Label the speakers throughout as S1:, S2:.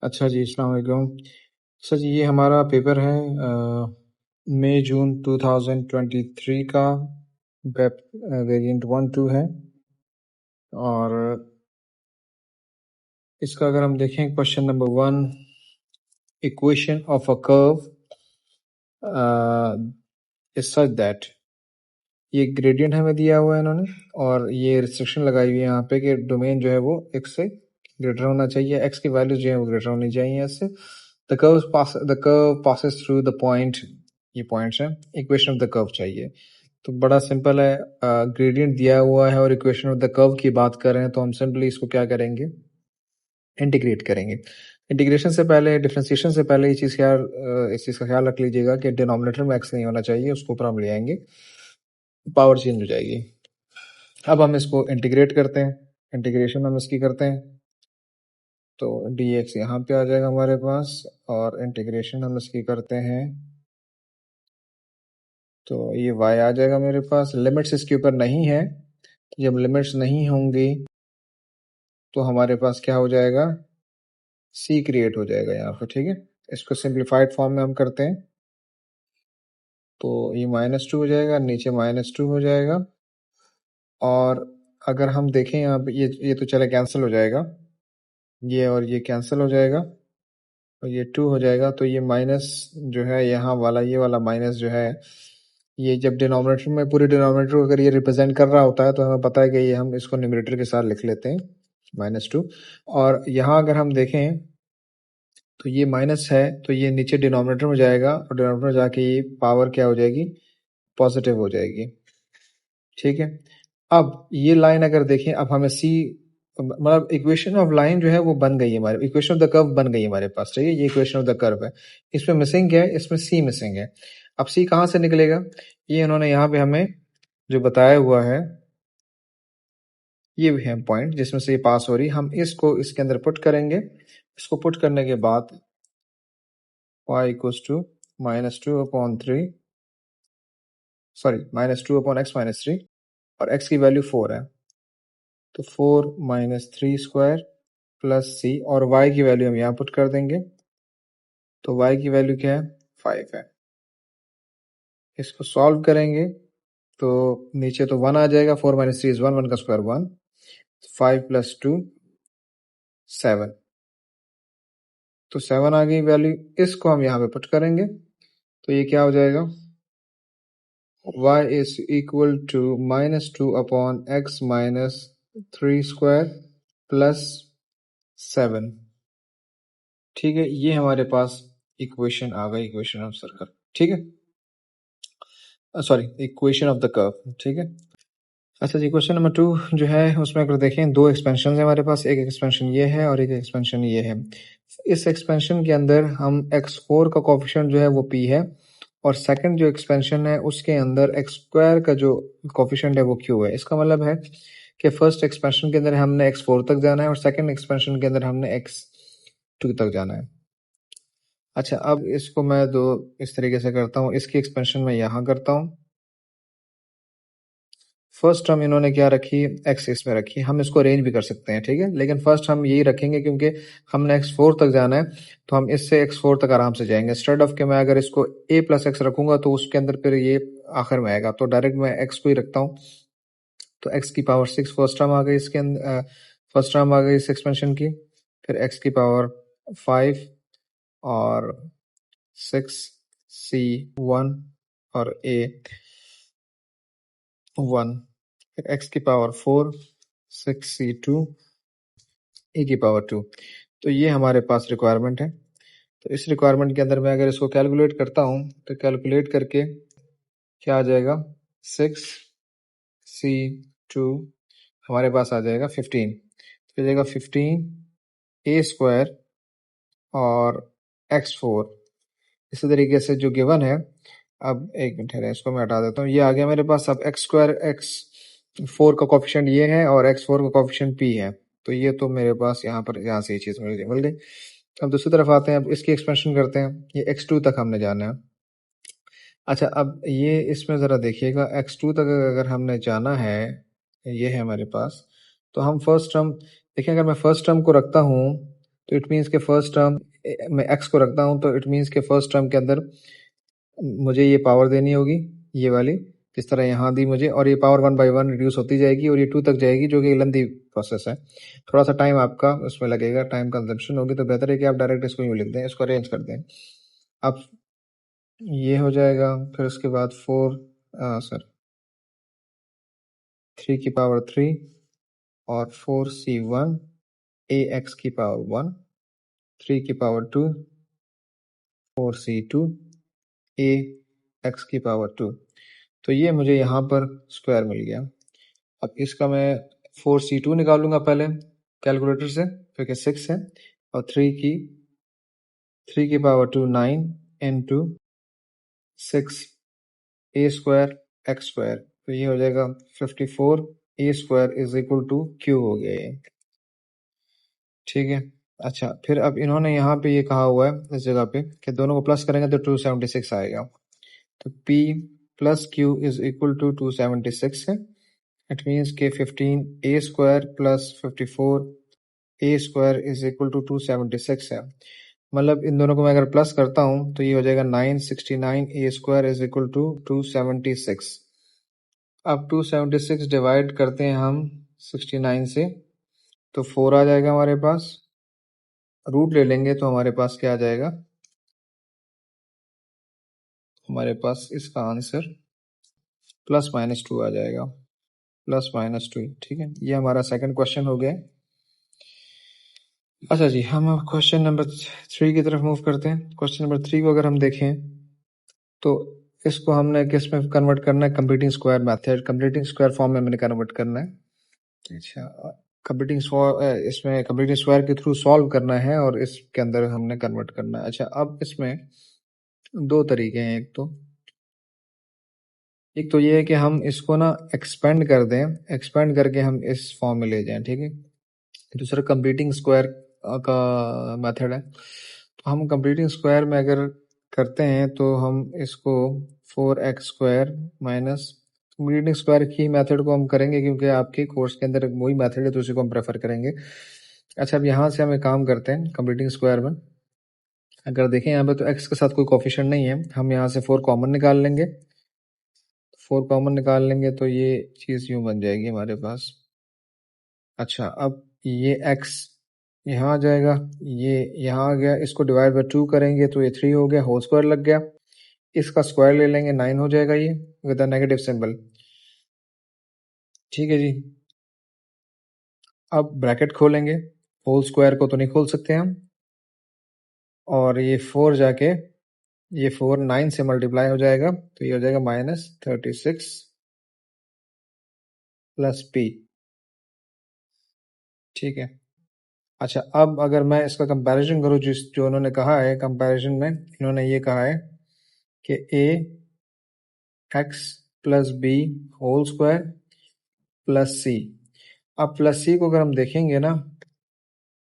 S1: अच्छा जी, अस्सलाम वालेकुम। सर जी, ये हमारा पेपर है मई जून 2023 का वेब वेरिएंट 1-2 है। और इसका अगर हम देखें question number 1, equation of a curve is such that, ये ग्रेडियंट हमें दिया हुआ है इन्होंने, और ये रिस्ट्रिक्शन लगाई हुई है यहाँ पे कि डोमेन जो है वो x से ग्रेटर होना चाहिए, x की वैल्यू जो है वो ग्रेटर होनी चाहिए इससे। The curve passes through the point, ये पॉइंट्स हैं, इक्वेशन ऑफ द कर्व चाहिए। तो बड़ा सिंपल है, ग्रेडियंट दिया हुआ है और इक्वेशन ऑफ द कर्व की बात कर रहे हैं, तो हम सिंपली इसको क्या करेंगे, इंटीग्रेट करेंगे। इंटीग्रेशन से पहले, डिफरेंशिएशन से पहले ये चीज़ ख्याल इस चीज़ का ख्याल रख लीजिएगा कि डिनोमिनेटर में x नहीं होना चाहिए, उसको ऊपर हम ले आएंगे, पावर चेंज हो जाएगी। अब हम इसको इंटीग्रेट करते हैं, इंटीग्रेशन हम इसकी करते हैं, तो dx यहाँ पे आ जाएगा हमारे पास, और इंटीग्रेशन हम इसकी करते हैं तो ये y आ जाएगा मेरे पास। लिमिट्स इसके ऊपर नहीं है, जब लिमिट्स नहीं होंगी तो हमारे पास क्या हो जाएगा, c क्रिएट हो जाएगा यहाँ पे, ठीक है। इसको सिंप्लीफाइड फॉर्म में हम करते हैं, तो ये -2 हो जाएगा, नीचे -2 हो जाएगा। और अगर हम देखें यहाँ पे, ये तो चले कैंसिल हो जाएगा, ये और ये कैंसिल हो जाएगा, और ये 2 हो जाएगा। तो ये माइनस जो है यहाँ वाला, ये वाला माइनस जो है, ये जब डिनोमिनेटर में, पूरे डिनोमिनेटर को अगर ये रिप्रेजेंट कर रहा होता है तो हमें पता है कि ये हम इसको न्यूमरेटर के साथ लिख लेते हैं -2। और यहाँ अगर हम देखें तो ये माइनस है, तो ये नीचे डिनोमिनेटर में जाएगा, और डिनोमिनेटर में जाके ये पावर क्या हो जाएगी, पॉजिटिव हो जाएगी, ठीक है। अब ये लाइन अगर देखें, अब हमें सी, मतलब इक्वेशन ऑफ लाइन जो है वो बन गई है हमारे, इक्वेशन ऑफ द कर्व बन गई है हमारे पास, ठीक है। ये इक्वेशन ऑफ द कर्व है, इसमें मिसिंग क्या है, इसमें सी मिसिंग है। अब सी कहाँ से निकलेगा, ये इन्होंने यहाँ पे हमें जो बताया हुआ है, ये भी है पॉइंट जिसमें से ये पास हो रही, हम इसको इसके अंदर पुट करेंगे। इसको पुट करने के बाद y equals to -2/3, sorry -2/x-3, और x की वैल्यू 4 है, तो 4 - 3 स्क्वायर प्लस c, और y की वैल्यू हम यहाँ पुट कर देंगे, तो y की वैल्यू क्या है, 5 है। इसको सॉल्व करेंगे तो नीचे तो 1 आ जाएगा, 4 - 3 इज 1, 1 का स्क्वायर 1, 5 + 2 7, तो 7 आ गई वैल्यू। इसको हम यहाँ पे पुट करेंगे तो ये क्या हो जाएगा, y is equal to -2/x - 3 square plus 7, ठीक है। ये हमारे पास इक्वेशन आ गई, इक्वेशन ऑफ सर्कल, ठीक है, sorry equation of the curve, ठीक है। अच्छा जी, क्वेश्चन नंबर 2 जो है उसमें अगर देखें, दो एक्सपेंशन है हमारे पास, एक एक्सपेंशन ये है और एक एक्सपेंशन ये है। इस एक्सपेंशन के अंदर हम x4 का कोफिशिएंट जो है वो p है, और सेकंड जो एक्सपेंशन है उसके अंदर x² का जो कोफिशिएंट है वो q है। इसका मतलब है कि फर्स्ट एक्सपेंशन के अंदर हमने x4 तक जाना है, और सेकंड एक्सपेंशन के अंदर हमने x2 तक जाना है। अच्छा, अब इसको मैं इस तरीके से करता हूँ, इसकी एक्सपेंशन मैं यहाँ करता हूँ। फर्स्ट टर्म इन्होंने क्या रखी, x इसमें रखी, हम इसको अरेंज भी कर सकते हैं, ठीक है, लेकिन फर्स्ट हम यही रखेंगे क्योंकि हमने x4 तक जाना है, तो हम इससे x4 तक आराम से जाएंगे। इंस्टेड ऑफ के मैं अगर इसको a + x रखूंगा तो उसके अंदर फिर ये आखिर में आएगा, तो डायरेक्ट मैं x को ही रखता हूँ। तो x की पावर 6 फर्स्ट टर्म आ गई, इसके अंदर फर्स्ट टर्म आ गई इस एक्सपेंशन की, फिर x की पावर 5 और 6 c 1 और a 1, फिर x की पावर 4 6 c 2 e की पावर 2। तो ये हमारे पास रिक्वायरमेंट है। तो इस रिक्वायरमेंट के अंदर मैं अगर इसको कैलकुलेट करता हूँ तो कैलकुलेट करके क्या आ जाएगा, 6 c 2 हमारे पास आ जाएगा 15, तो आ जाएगा 15 a स्क्वायर और x4। इसी तरीके से जो गिवन है, अब एक मिनट है, इसको मैं हटा देता हूँ, ये आ गया मेरे पास। अब x² x4 का कोफिशिएंट ये है और x4 का कोफिशिएंट p है, तो ये तो मेरे पास यहाँ पर, यहाँ से ये चीज़ मिल गई। अब दूसरी तरफ आते हैं, अब इसकी एक्सपेंशन करते हैं, ये x2 तक हमने जाना है। अच्छा, अब ये इसमें ज़रा देखिएगा, x2 तक अगर हमने जाना है, ये है हमारे पास, तो हम फर्स्ट टर्म देखिए, अगर मैं फर्स्ट टर्म को रखता हूँ तो इट मीन्स के फर्स्ट टर्म मैं x को रखता हूँ, तो इट मीन्स के फर्स्ट टर्म के अंदर मुझे ये पावर देनी होगी, ये वाली, जिस तरह यहाँ दी मुझे, और ये पावर 1 by 1 रिड्यूस होती जाएगी और ये 2 तक जाएगी, जो कि लेंथी प्रोसेस है। थोड़ा सा टाइम आपका उसमें लगेगा, टाइम कंजम्पशन होगी, तो बेहतर है कि आप डायरेक्ट इसको यूँ लिख दें, इसको अरेंज कर दें। अब ये हो जाएगा, फिर उसके बाद 3 की पावर 3 और 4c1 ax की पावर 1, 3 की पावर 2 4c2 ax की पावर 2। तो ये मुझे यहाँ पर स्क्वायर मिल गया। अब इसका मैं 4c2 निकालूंगा पहले कैलकुलेटर से, क्योंकि 6 है, और 3 की power 2 9 into 6 A square X square, तो ये हो जाएगा 54 A square is equal to Q हो गया ये। ठीक है। अच्छा, फिर अब इन्होंने यहाँ पे ये कहा हुआ है इस जगह पे कि दोनों को प्लस करेंगे तो 276 आएगा। तो P plus Q is equal to 276 है। इट मीन्स के 15 A square plus 54 A square is equal to 276 है। मतलब इन दोनों को मैं अगर प्लस करता हूँ तो ये हो जाएगा 969 ए स्क्वायर इज इक्वल टू 276। अब 276 डिवाइड करते हैं हम 69 से, तो 4 आ जाएगा हमारे पास। रूट ले लेंगे तो हमारे पास क्या आ जाएगा, हमारे पास इसका आंसर +-2 आ जाएगा, +-2। ठीक है, ये हमारा सेकंड क्वेश्चन हो गया। अच्छा जी, हम अब क्वेश्चन नंबर 3 की तरफ मूव करते हैं। क्वेश्चन नंबर 3 को अगर हम देखें तो इसको हमने किस में कन्वर्ट करना है, completing square method, completing square form में हमने कन्वर्ट करना है। अच्छा, कंप्लीटिंग इसमें कंप्लीटिंग स्क्वायर के थ्रू सॉल्व करना है और इसके अंदर हमने कन्वर्ट करना है। अच्छा, अब इसमें दो तरीके हैं। एक तो ये है कि हम इसको ना एक्सपेंड कर दें, एक्सपेंड करके हम इस फॉर्म में ले जाएं। ठीक है। दूसरा कंप्लीटिंग स्क्वायर का मेथड है। तो हम कंप्लीटिंग स्क्वायर में अगर करते हैं तो हम इसको 4x square minus completing square की मेथड को हम करेंगे, क्योंकि आपके कोर्स के अंदर वही मेथड है तो उसी को हम प्रेफर करेंगे। अच्छा, अब यहाँ से हम एक काम करते हैं कंप्लीटिंग स्क्वायर में। अगर देखें यहाँ पे तो x के साथ कोई कोफिशिएंट नहीं है, हम यहाँ से 4 कॉमन निकाल लेंगे। 4 कॉमन निकाल लेंगे तो ये चीज़ यूँ बन जाएगी हमारे पास। अच्छा, अब ये x यहाँ आ जाएगा, ये यहाँ आ गया, इसको डिवाइड बाय 2 करेंगे तो ये 3 हो गया, होल स्क्वायर लग गया। इसका स्क्वायर ले लेंगे, 9 हो जाएगा ये विद अ नेगेटिव सिंबल। ठीक है जी। अब ब्रैकेट खोलेंगे, होल स्क्वायर को तो नहीं खोल सकते हम, और ये 4 जाके ये 4 9 से मल्टीप्लाई हो जाएगा, तो ये हो जाएगा -36 प्लस p। ठीक है। अच्छा, अब अगर मैं इसका कंपैरिजन करूँ, जो उन्होंने कहा है कंपैरिजन में, इन्होंने ये कहा है कि ax plus B whole square plus C. अब प्लस सी को अगर हम देखेंगे ना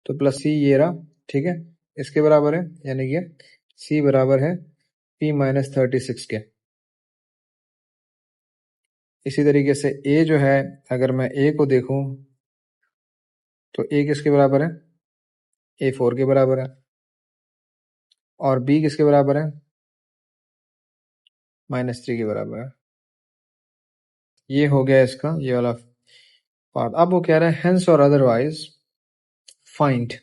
S1: तो प्लस सी ये रहा, ठीक है, इसके बराबर है, यानी कि सी बराबर है p-36 के। इसी तरीके से a जो है, अगर मैं a को देखूं तो a किसके बराबर है, a 4 के बराबर है, और b किसके बराबर है, -3 के बराबर है। ये हो गया इसका ये वाला पार्ट। अब वो कह रहा है हेंस और otherwise find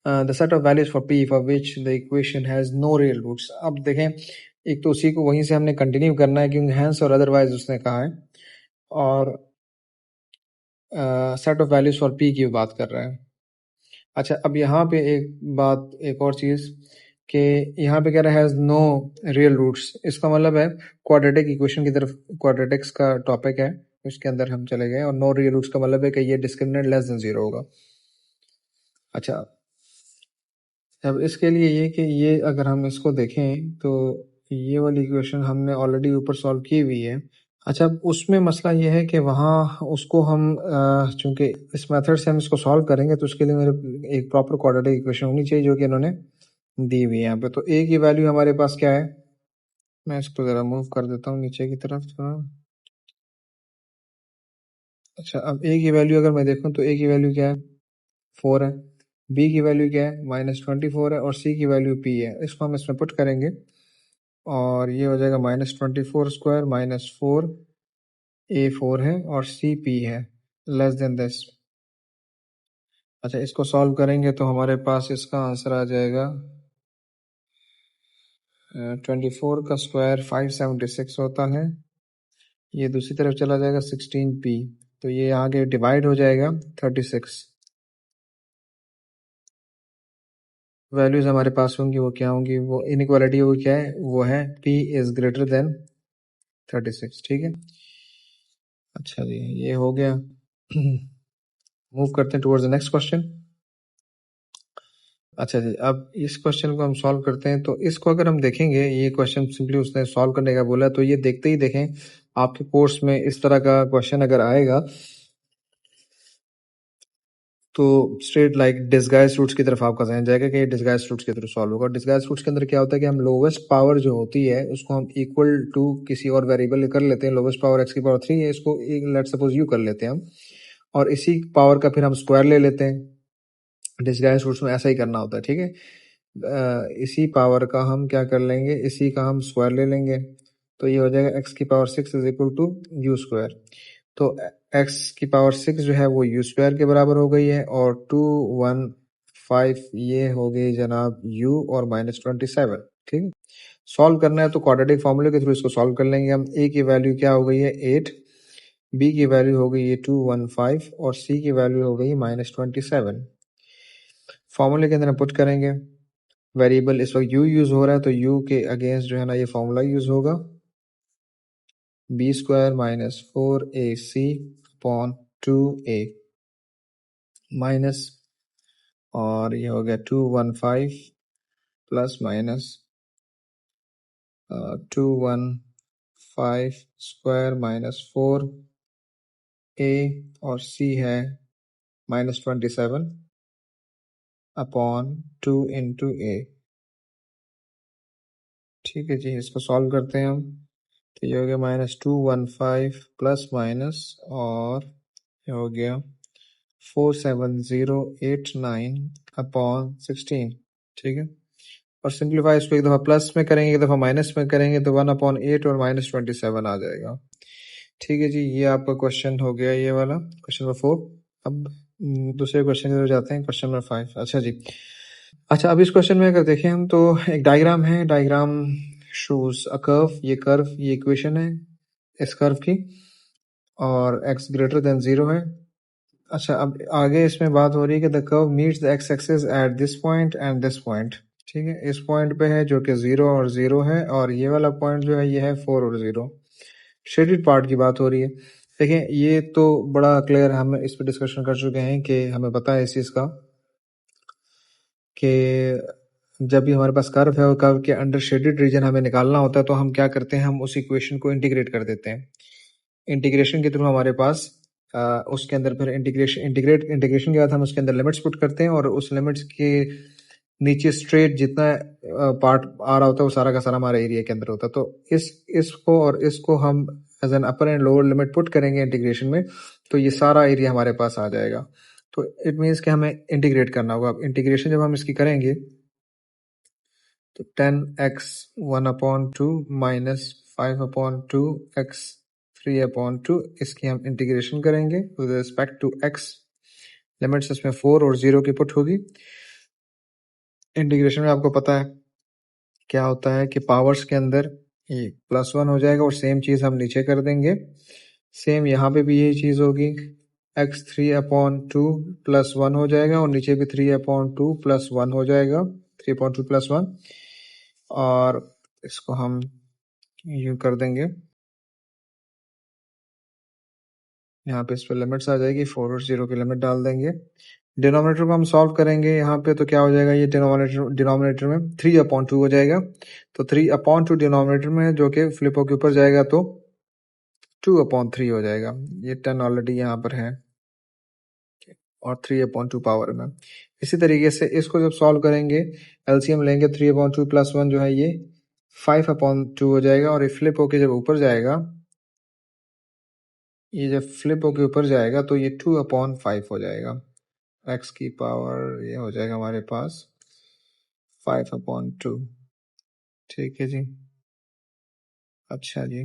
S1: the set of values for p for which the equation has no real roots. अब देखें, एक तो उसी को वहीं से हमने कंटिन्यू करना है, क्योंकि हेंस और अदरवाइज उसने कहा है, और set of values for p की बात कर रहा है। अच्छा, अब यहाँ पे एक बात, एक और चीज़, कि यहाँ पे कह रहा है हैज़ नो रियल रूट्स। इसका मतलब है क्वाड्रेटिक इक्वेशन की तरफ, क्वाड्रेटिक्स का टॉपिक है, उसके अंदर हम चले गए, और नो रियल रूट्स का मतलब है कि ये डिस्क्रिमिनेंट लेस देन 0 होगा। अच्छा, अब इसके लिए ये कि ये अगर हम इसको देखें तो ये वाली इक्वेशन हमने ऑलरेडी ऊपर सॉल्व की हुई है। अच्छा, अब उसमें मसला ये है कि वहाँ उसको हम चूंकि इस मेथड से हम इसको सॉल्व करेंगे तो उसके लिए मेरे एक प्रॉपर क्वाड्रेटिक इक्वेशन होनी चाहिए, जो कि इन्होंने दी हुई है यहाँ पे। तो a की वैल्यू हमारे पास क्या है, मैं इसको ज़रा मूव कर देता हूँ नीचे की तरफ थोड़ा। अच्छा, अब a की वैल्यू अगर मैं देखूँ तो a की वैल्यू क्या है, 4 है। b की वैल्यू क्या है, -24 है, और c की वैल्यू p है। इसको हम इसमें पुट करेंगे और ये हो जाएगा -24² -4 a4 है और c p है, लेस देन दिस। अच्छा, इसको सॉल्व करेंगे तो हमारे पास इसका आंसर आ जाएगा 24 का स्क्वायर 576 होता है, ये दूसरी तरफ चला जाएगा 16p, तो ये आगे डिवाइड हो जाएगा 36। वैल्यूज हमारे पास होंगी वो क्या होंगी, वो इनइक्वालिटी वो क्या है, वो है p इज ग्रेटर देन 36। ठीक है, अच्छा जी, ये हो गया। मूव करते हैं टुवर्ड्स द नेक्स्ट क्वेश्चन। अच्छा जी, अब इस क्वेश्चन को हम सॉल्व करते हैं। तो इसको अगर हम देखेंगे, ये क्वेश्चन सिंपली उसने सॉल्व करने का बोला, तो ये देखते ही देखें आपके कोर्स में इस तरह का क्वेश्चन अगर आएगा तो स्ट्रेट लाइक डिस्गाइज रूट्स की तरफ आपका ध्यान जाएगा कि ये डिस्गाइज रूट्स की तरफ सॉल्व होगा। डिस्गाइज रूट्स के अंदर क्या होता है कि हम लोवेस्ट पावर जो होती है उसको हम इक्वल टू किसी और वेरिएबल कर लेते हैं। लोवेस्ट पावर x की पावर 3 है, इसको लेट सपोज u कर लेते हैं हम, और इसी पावर का फिर हम स्क्वायर ले लेते हैं। डिस्गाइज रूट्स में ऐसा ही करना होता है। ठीक है, इसी पावर का हम क्या कर लेंगे, इसी का हम स्क्वायर ले लेंगे, तो ये हो जाएगा x की power 6 is equal to u square. तो x की पावर 6 जो है वो यू स्क्वायर के बराबर हो गई है, और 215 ये हो गई जनाब u और -27। ठीक है, सॉल्व करना है तो क्वाड्रेटिक फॉर्मूले के थ्रू इसको सॉल्व कर लेंगे हम। a की वैल्यू क्या हो गई है 8, b की वैल्यू हो गई है 215 और c की वैल्यू हो गई -27। फॉर्मूले के अंदर हम पुट करेंगे, वेरिएबल इस वक्त u यूज हो रहा है तो u के अगेंस्ट जो है ना ये फॉर्मूला यूज होगा, b square -4ac upon 2a minus, और ये हो गया 215 प्लस माइनस 215 स्क्वायर -4a और c है -27 अपॉन 2 इंटू a। ठीक है जी, इसको सॉल्व करते हैं हम, तो ये हो गया -215 प्लस माइनस, और ये हो गया 47089 अपॉन 16। ठीक है, और सिंप्लीफाई इसको एक दफ़ा प्लस में करेंगे, एक दफ़ा माइनस में करेंगे, तो 1/8 और -27 आ जाएगा। ठीक है जी, ये आपका क्वेश्चन हो गया, ये वाला क्वेश्चन नंबर 4। अब दूसरे क्वेश्चन की तरफ जाते हैं, क्वेश्चन नंबर 5। अच्छा जी, अच्छा अब इस क्वेश्चन में अगर देखें हम तो एक डायग्राम है, डायग्राम शोज अ कर्व, ये कर्व, ये इक्वेशन है इस कर्व की, और x ग्रेटर देन 0 है। अच्छा, अब आगे इसमें बात हो रही है कि the curve meets the x axis at this point and this point. ठीक है, इस पॉइंट पे है जो कि 0 और 0 है, और ये वाला पॉइंट जो है ये है 4 और 0। शेडेड पार्ट की बात हो रही है। देखें, ये तो बड़ा क्लियर, हम इस पर डिस्कशन कर चुके हैं कि हमें पता है इस चीज़ का कि जब भी हमारे पास कर्व है और कर्व के अंडर शेडेड रीजन हमें निकालना होता है तो हम क्या करते हैं, हम उस इक्वेशन को इंटीग्रेट कर देते हैं। इंटीग्रेशन के थ्रू हमारे पास उसके अंदर फिर इंटीग्रेशन के बाद हम उसके अंदर लिमिट्स पुट करते हैं, और उस लिमिट्स के नीचे स्ट्रेट जितना पार्ट आ रहा होता है वो सारा का सारा हमारे एरिया के अंदर होता है। तो इसको और इसको हम as an upper and lower limit put करेंगे इंटीग्रेशन में, तो ये सारा एरिया हमारे पास आ जाएगा। तो इट मीन्स कि हमें इंटीग्रेट करना होगा। अब इंटीग्रेशन जब हम इसकी करेंगे तो 10x 1/2 माइनस 5/2 x 3/2, इसकी हम इंटीग्रेशन करेंगे with respect to x। Limits इसमें 4 और 0 की पुट होगी। इंटीग्रेशन में आपको पता है क्या होता है कि पावर्स के अंदर ये +1 हो जाएगा, और सेम चीज़ हम नीचे कर देंगे। सेम यहाँ पे भी यही चीज़ होगी, x 3/2 प्लस 1 हो जाएगा, और नीचे भी 3/2 प्लस 1 हो जाएगा, 3/2 प्लस 1, और इसको हम यूँ कर देंगे। यहाँ पे इस पर लिमिट्स आ जाएगी, 4 और 0 की लिमिट डाल देंगे। डिनोमिनेटर को हम सॉल्व करेंगे यहाँ पे, तो क्या हो जाएगा, ये डिनोमिनेटर में 3/2 हो जाएगा, तो 3/2 डिनोमिनेटर में जो कि फ्लिप होकर ऊपर जाएगा तो 2/3 हो जाएगा। ये 10 ऑलरेडी यहाँ पर है, और 3/2 पावर में। इसी तरीके से इसको जब सॉल्व करेंगे, एलसीएम लेंगे, 3/2 प्लस 1 जो है ये 5/2 हो जाएगा, और ये फ्लिप होके जब ऊपर जाएगा, ये जब फ्लिप होके ऊपर जाएगा तो ये 2/5 हो जाएगा। x की पावर ये हो जाएगा हमारे पास 5/2। ठीक है जी। अच्छा जी,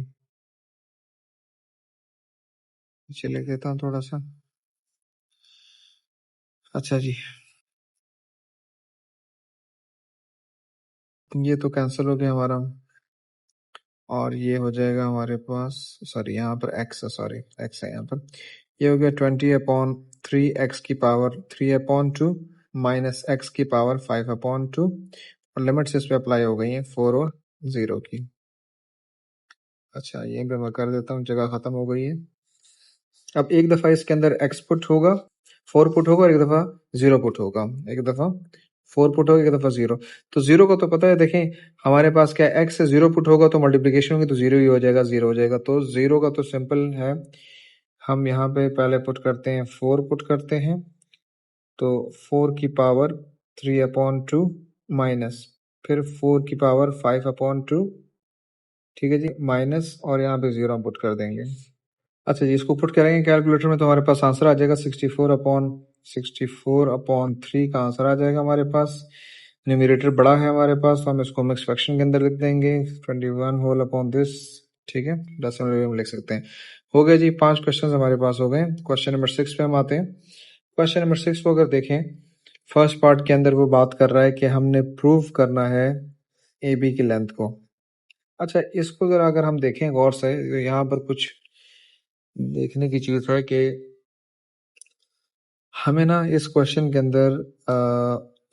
S1: नीचे लिख देता हूँ थोड़ा सा। अच्छा जी, ये तो कैंसिल हो गया हमारा, और ये हो जाएगा हमारे पास, सॉरी यहाँ पर x है, सॉरी x है यहाँ पर। ये हो गया 20/3 x की पावर 3/2 माइनस x की पावर 5/2, और लिमिट्स इस पे अप्लाई हो गई हैं 4 और 0 की। अच्छा, यहीं पे मैं कर देता हूँ, जगह खत्म हो गई है। अब एक दफ़ा इसके अंदर x पुट होगा, 4 पुट होगा, और एक दफ़ा 0 पुट होगा। एक दफ़ा 4 पुट होगा, एक दफ़ा 0। तो 0 का तो पता है, देखें हमारे पास क्या है, x से 0 पुट होगा तो मल्टीप्लिकेशन होगी तो 0 ही हो जाएगा, 0 हो जाएगा। तो 0 का तो सिंपल है, हम यहाँ पे पहले पुट करते हैं 4 पुट करते हैं, तो 4 की पावर 3/2 माइनस फिर 4 की पावर 5/2, ठीक है जी, माइनस, और यहाँ पे 0 हम पुट कर देंगे। अच्छा जी, इसको पुट करेंगे कैलकुलेटर में तो हमारे पास आंसर आ जाएगा 64/3 का आंसर आ जाएगा हमारे पास। न्यूमरेटर बड़ा है हमारे पास, तो हम इसको मिक्स फ्रैक्शन के अंदर लिख देंगे 21 होल अपॉन दिस। ठीक है, डेसिमल में लिख सकते हैं। हो गया जी, 5 क्वेश्चन हमारे पास हो गए। क्वेश्चन नंबर 6 पे हम आते हैं। क्वेश्चन नंबर 6 को अगर देखें, फर्स्ट पार्ट के अंदर वो बात कर रहा है कि हमने प्रूव करना है ए बी की लेंथ को। अच्छा, इसको अगर हम देखें गौर से, तो यहाँ पर कुछ देखने की चीज है कि हमें ना इस क्वेश्चन के अंदर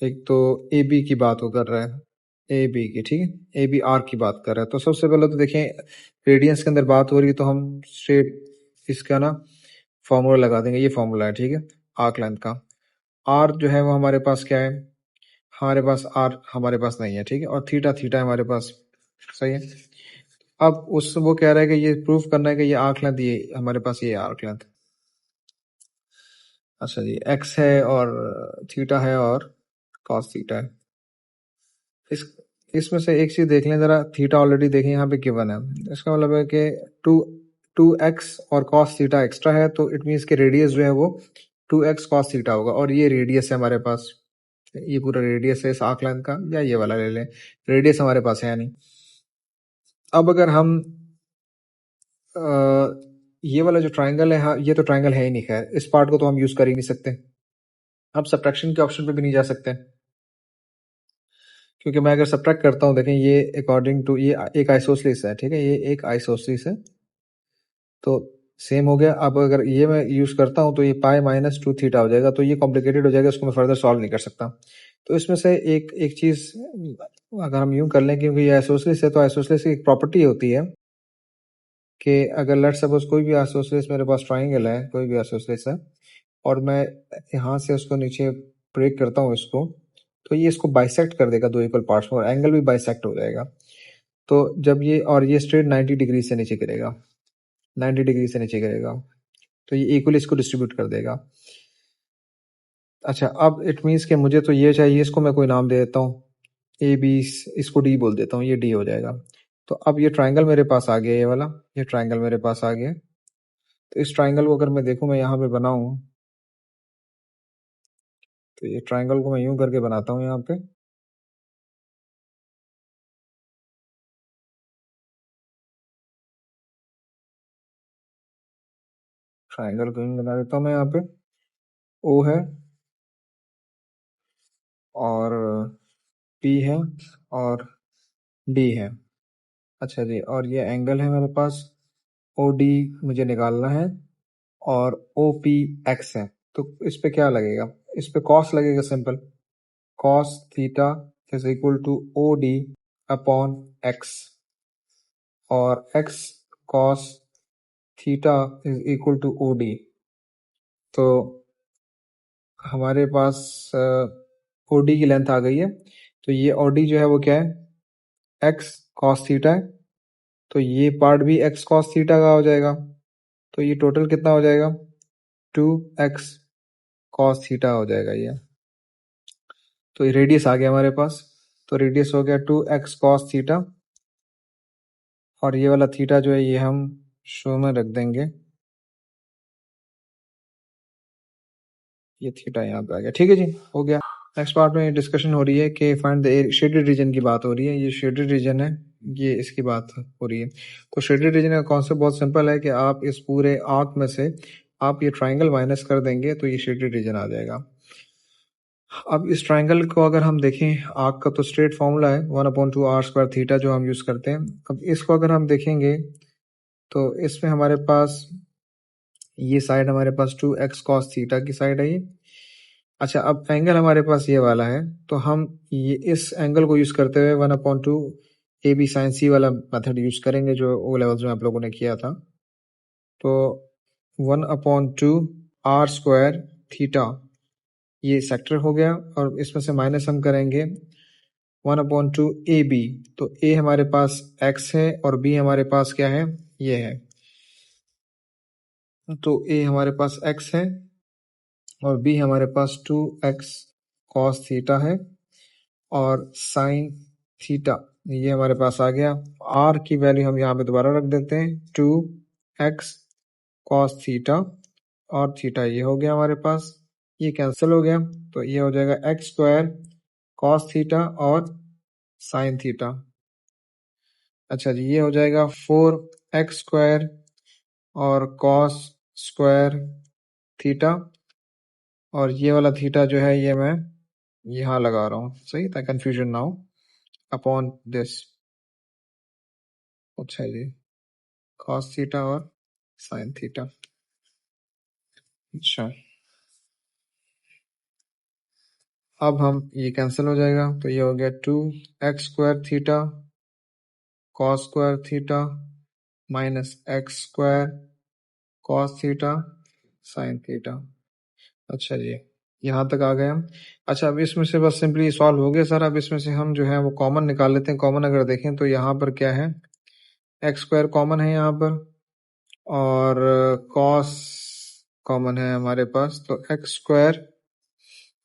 S1: एक तो ए बी की बात हो कर रहा है, ए बी की, ठीक है, ए बी आर की बात कर रहा है। तो सबसे पहले तो देखें, रेडियंस के अंदर बात हो रही है तो हम स्ट्रेट इसका ना फॉर्मूला लगा देंगे। ये फॉर्मूला है, ठीक है, आर्क लेंथ का। आर जो है वो हमारे पास क्या है, हमारे पास आर हमारे पास नहीं है, ठीक है, और थीटा थीटा है हमारे पास, सही है। अब उस वो कह रहा है कि ये प्रूफ करना है कि ये आर्क लेंथ, ये हमारे पास ये आर्क लेंथ। अच्छा जी, एक्स है और थीटा है और कॉस थीटा है। इस इसमें से एक चीज देख लें जरा, थीटा ऑलरेडी देखें यहाँ पे गिवन है, इसका मतलब है कि टू टू एक्स और कॉस थीटा एक्स्ट्रा है, तो इट मीन्स के रेडियस जो है वो 2x कॉस थीटा होगा, और ये रेडियस है हमारे पास, ये पूरा रेडियस है इस आर्क लेंथ का, या ये वाला ले लें, रेडियस हमारे पास है नहीं। अब अगर हम ये वाला जो ट्राइंगल है, हाँ ये तो ट्राइंगल है ही नहीं, खैर इस पार्ट को तो हम यूज कर ही नहीं सकते। अब सब्ट्रैक्शन के ऑप्शन पे भी नहीं जा सकते, क्योंकि मैं अगर सब्ट्रैक्ट करता हूँ, देखें ये अकॉर्डिंग टू ये एक आइसोसेलेस है, ठीक है, ये एक आइसोसेलेस है, तो सेम हो गया। अब अगर ये मैं यूज करता हूँ तो ये पाई माइनस 2 थीटा हो जाएगा, तो ये कॉम्प्लिकेटेड हो जाएगा, इसको मैं फर्दर सॉल्व नहीं कर सकता। तो इसमें से एक एक चीज अगर हम यूं कर लें, क्योंकि ये आइसोसेलेस है, तो आइसोसेलेस की एक प्रॉपर्टी होती है कि अगर लेट्स सपोज कोई भी आइसोसेलेस मेरे पास ट्राइंगल है, कोई भी आइसोसेलेस है, और मैं यहाँ से उसको नीचे ब्रेक करता हूँ इसको, तो ये इसको बाइसेक्ट कर देगा दो इक्वल पार्ट्स में, और एंगल भी बाइसेक्ट हो जाएगा। तो जब ये, और ये स्ट्रेट 90 डिग्री से नीचे गिरेगा, 90 डिग्री से नीचे गिरेगा, तो ये इक्वली इसको डिस्ट्रीब्यूट कर देगा। अच्छा, अब इट मीन्स कि मुझे तो ये चाहिए, इसको मैं कोई नाम दे देता हूँ ए बी, इसको डी बोल देता हूँ, ये डी हो जाएगा। तो अब ये ट्राइंगल मेरे पास आ गया, ये वाला, ये ट्राइंगल मेरे पास आ गया। तो इस ट्राइंगल को अगर मैं देखूँ, मैं यहाँ पे बनाऊँ, तो ये ट्राइंगल को मैं यूं करके बनाता हूँ यहाँ पे, ट्राइंगल को यूं बना देता हूँ मैं यहाँ पे, ओ है और पी है और डी है। अच्छा जी, और ये एंगल है मेरे पास, ओ डी मुझे निकालना है, और ओ पी एक्स है। तो इस पे क्या लगेगा, इस पे कॉस लगेगा, simple, cos theta is equal to O D upon X, और X cos theta is equal to O D. तो हमारे पास ओडी की लेंथ आ गई है, तो ये ओडी जो है वो क्या है, एक्स कॉस थीटा है, तो ये पार्ट भी एक्स कॉस थीटा का हो जाएगा, तो ये टोटल कितना हो जाएगा, 2x कॉस थीटा हो जाएगा ये। तो ये रेडियस आ गया हमारे पास, तो रेडियस हो गया 2x कॉस थीटा, और ये वाला थीटा जो है ये हम शो में रख देंगे, ये थीटा यहाँ पे आ गया। ठीक है जी, हो गया। नेक्स्ट पार्ट में डिस्कशन हो रही है कि फाइंड द शेडेड रीजन की बात हो रही है। ये शेडेड रीजन है, ये इसकी बात हो रही है। तो शेडेड रीजन का कॉन्सेप्ट बहुत सिंपल है कि आप इस पूरे आर्क में से आप ये ट्राइंगल माइनस कर देंगे तो ये शेडेड रीजन आ जाएगा। अब इस ट्राइंगल को अगर हम देखें, आर्क का तो स्ट्रेट फॉर्मूला है 1/2 आर स्क्वायर थीटा जो हम यूज करते हैं। अब इसको अगर हम देखेंगे तो इसमें हमारे पास ये साइड हमारे पास 2x cos थीटा की साइड है ये। अच्छा, अब एंगल हमारे पास ये वाला है, तो हम ये इस एंगल को यूज करते हुए 1/2 ए बी साइन सी वाला मेथड यूज करेंगे जो ओ लेवल्स में आप लोगों ने किया था। तो 1/2 आर स्क्वायर थीटा ये सेक्टर हो गया, और इसमें से माइनस हम करेंगे 1/2 ए बी। तो ए हमारे पास x है और b हमारे पास क्या है, ये है। तो a हमारे पास x है और b हमारे पास 2x cos थीटा है और sin थीटा ये हमारे पास आ गया। r की वैल्यू हम यहाँ पे दोबारा रख देते हैं 2x cos थीटा और थीटा ये हो गया हमारे पास, ये कैंसिल हो गया तो ये हो जाएगा x स्क्वायर cos थीटा और sin थीटा। अच्छा जी, ये हो जाएगा 4x स्क्वायर और cos स्क्वायर थीटा, और ये वाला थीटा जो है ये मैं यहाँ लगा रहा हूँ, सही था, कंफ्यूजन ना हो, अपॉन दिस। अच्छा जी, cos थीटा और sin थीटा। अच्छा, अब हम ये कैंसिल हो जाएगा तो ये हो गया 2x square theta cos square theta minus x square cos theta sin theta. अच्छा जी, यहाँ तक आ गए हम। अच्छा, अब इसमें से बस सिंपली सॉल्व हो गया सर। अब इसमें से हम जो है वो कॉमन निकाल लेते हैं। कॉमन अगर देखें तो यहाँ पर क्या है, एक्स स्क्वायर कॉमन है यहाँ पर और कॉस कॉमन है हमारे पास। तो एक्स स्क्वायर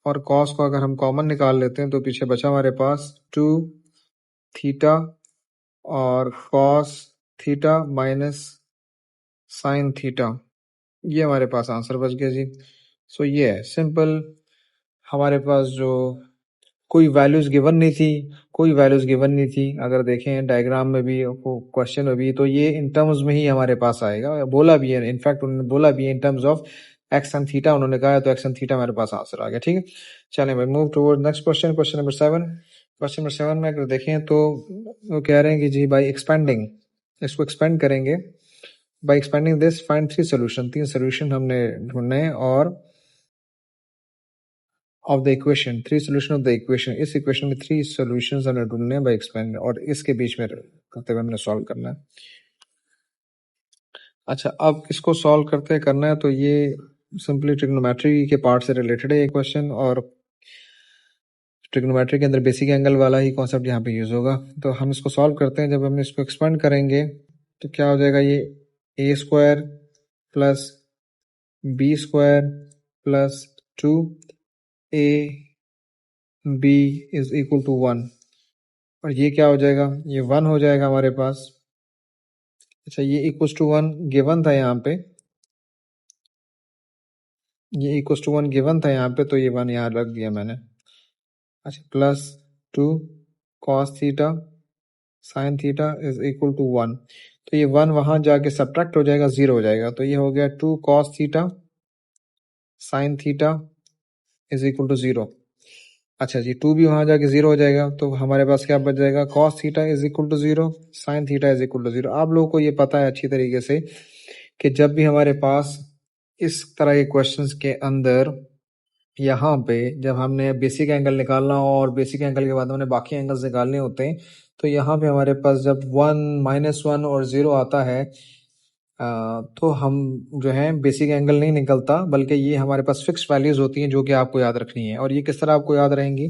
S1: और कॉस को अगर हम कॉमन निकाल लेते हैं तो पीछे बचा हमारे पास 2 थीटा और cos theta minus sine theta, ये हमारे पास आंसर बच गया जी। सो ये है सिंपल। हमारे पास जो कोई वैल्यूज गिवन नहीं थी, कोई वैल्यूज गिवन नहीं थी, अगर देखें डायग्राम में भी क्वेश्चन में भी, तो ये इन टर्म्स में ही हमारे पास आएगा। बोला भी है, इनफैक्ट उन्होंने बोला भी है in terms of x and theta उन्होंने कहा है, तो एक्स एंड थीटा हमारे पास आंसर आ गया। ठीक है, चलें भाई, move toward next question, question number 7। Question number 7 में अगर देखें तो वो कह रहे हैं कि जी बाई एक्सपेंडिंग, इसको एक्सपेंड करेंगे, by expanding this find 3 solution, 3 solution हमने ढूंढने हैं, और of the equation, 3 solution of the equation, इस इक्वेशन में 3 solutions हमने ढूंढने हैं बाई एक्सपेंड, और इसके बीच में करते हुए हमने सॉल्व करना है। अच्छा, अब इसको सॉल्व करते करना है तो ये सिंपली ट्रिग्नोमेट्री के पार्ट से रिलेटेड है ये क्वेश्चन, और ट्रिग्नोमेट्री के अंदर बेसिक एंगल वाला ही कॉन्सेप्ट यहाँ पे यूज होगा। तो हम इसको सॉल्व करते हैं। जब हम इसको एक्सपेंड करेंगे तो क्या हो जाएगा, ये A square plus B square plus 2 A B is equal to 1, और ये क्या हो जाएगा, ये 1 हो जाएगा हमारे पास। अच्छा, ये इक्वल टू 1 गिवन था यहाँ पे, ये इक्वल टू 1 गिवन था यहाँ पे, तो ये 1 यहाँ रख दिया मैंने। अच्छा, plus 2 cos theta sine theta is equal to 1, तो ये 1 वहां जाके सब्ट्रैक्ट हो जाएगा, 0 हो जाएगा, तो ये हो गया 2 cos theta sine theta is equal to 0। अच्छा जी, 2 भी वहां जाके 0 हो जाएगा, तो हमारे पास क्या बच जाएगा, cos theta is equal to 0 sine theta is equal to 0। आप लोगों को ये पता है अच्छी तरीके से कि जब भी हमारे पास इस तरह के क्वेश्चंस के अंदर यहाँ पे जब हमने बेसिक एंगल निकालना हो और बेसिक एंगल के बाद हमने बाकी एंगल्स निकालने होते हैं, तो यहाँ पे हमारे पास जब 1 -1 और 0 आता है तो हम जो है बेसिक एंगल नहीं निकलता, बल्कि ये हमारे पास फिक्स वैल्यूज होती हैं जो कि आपको याद रखनी है। और ये किस तरह आपको याद रहेंगी,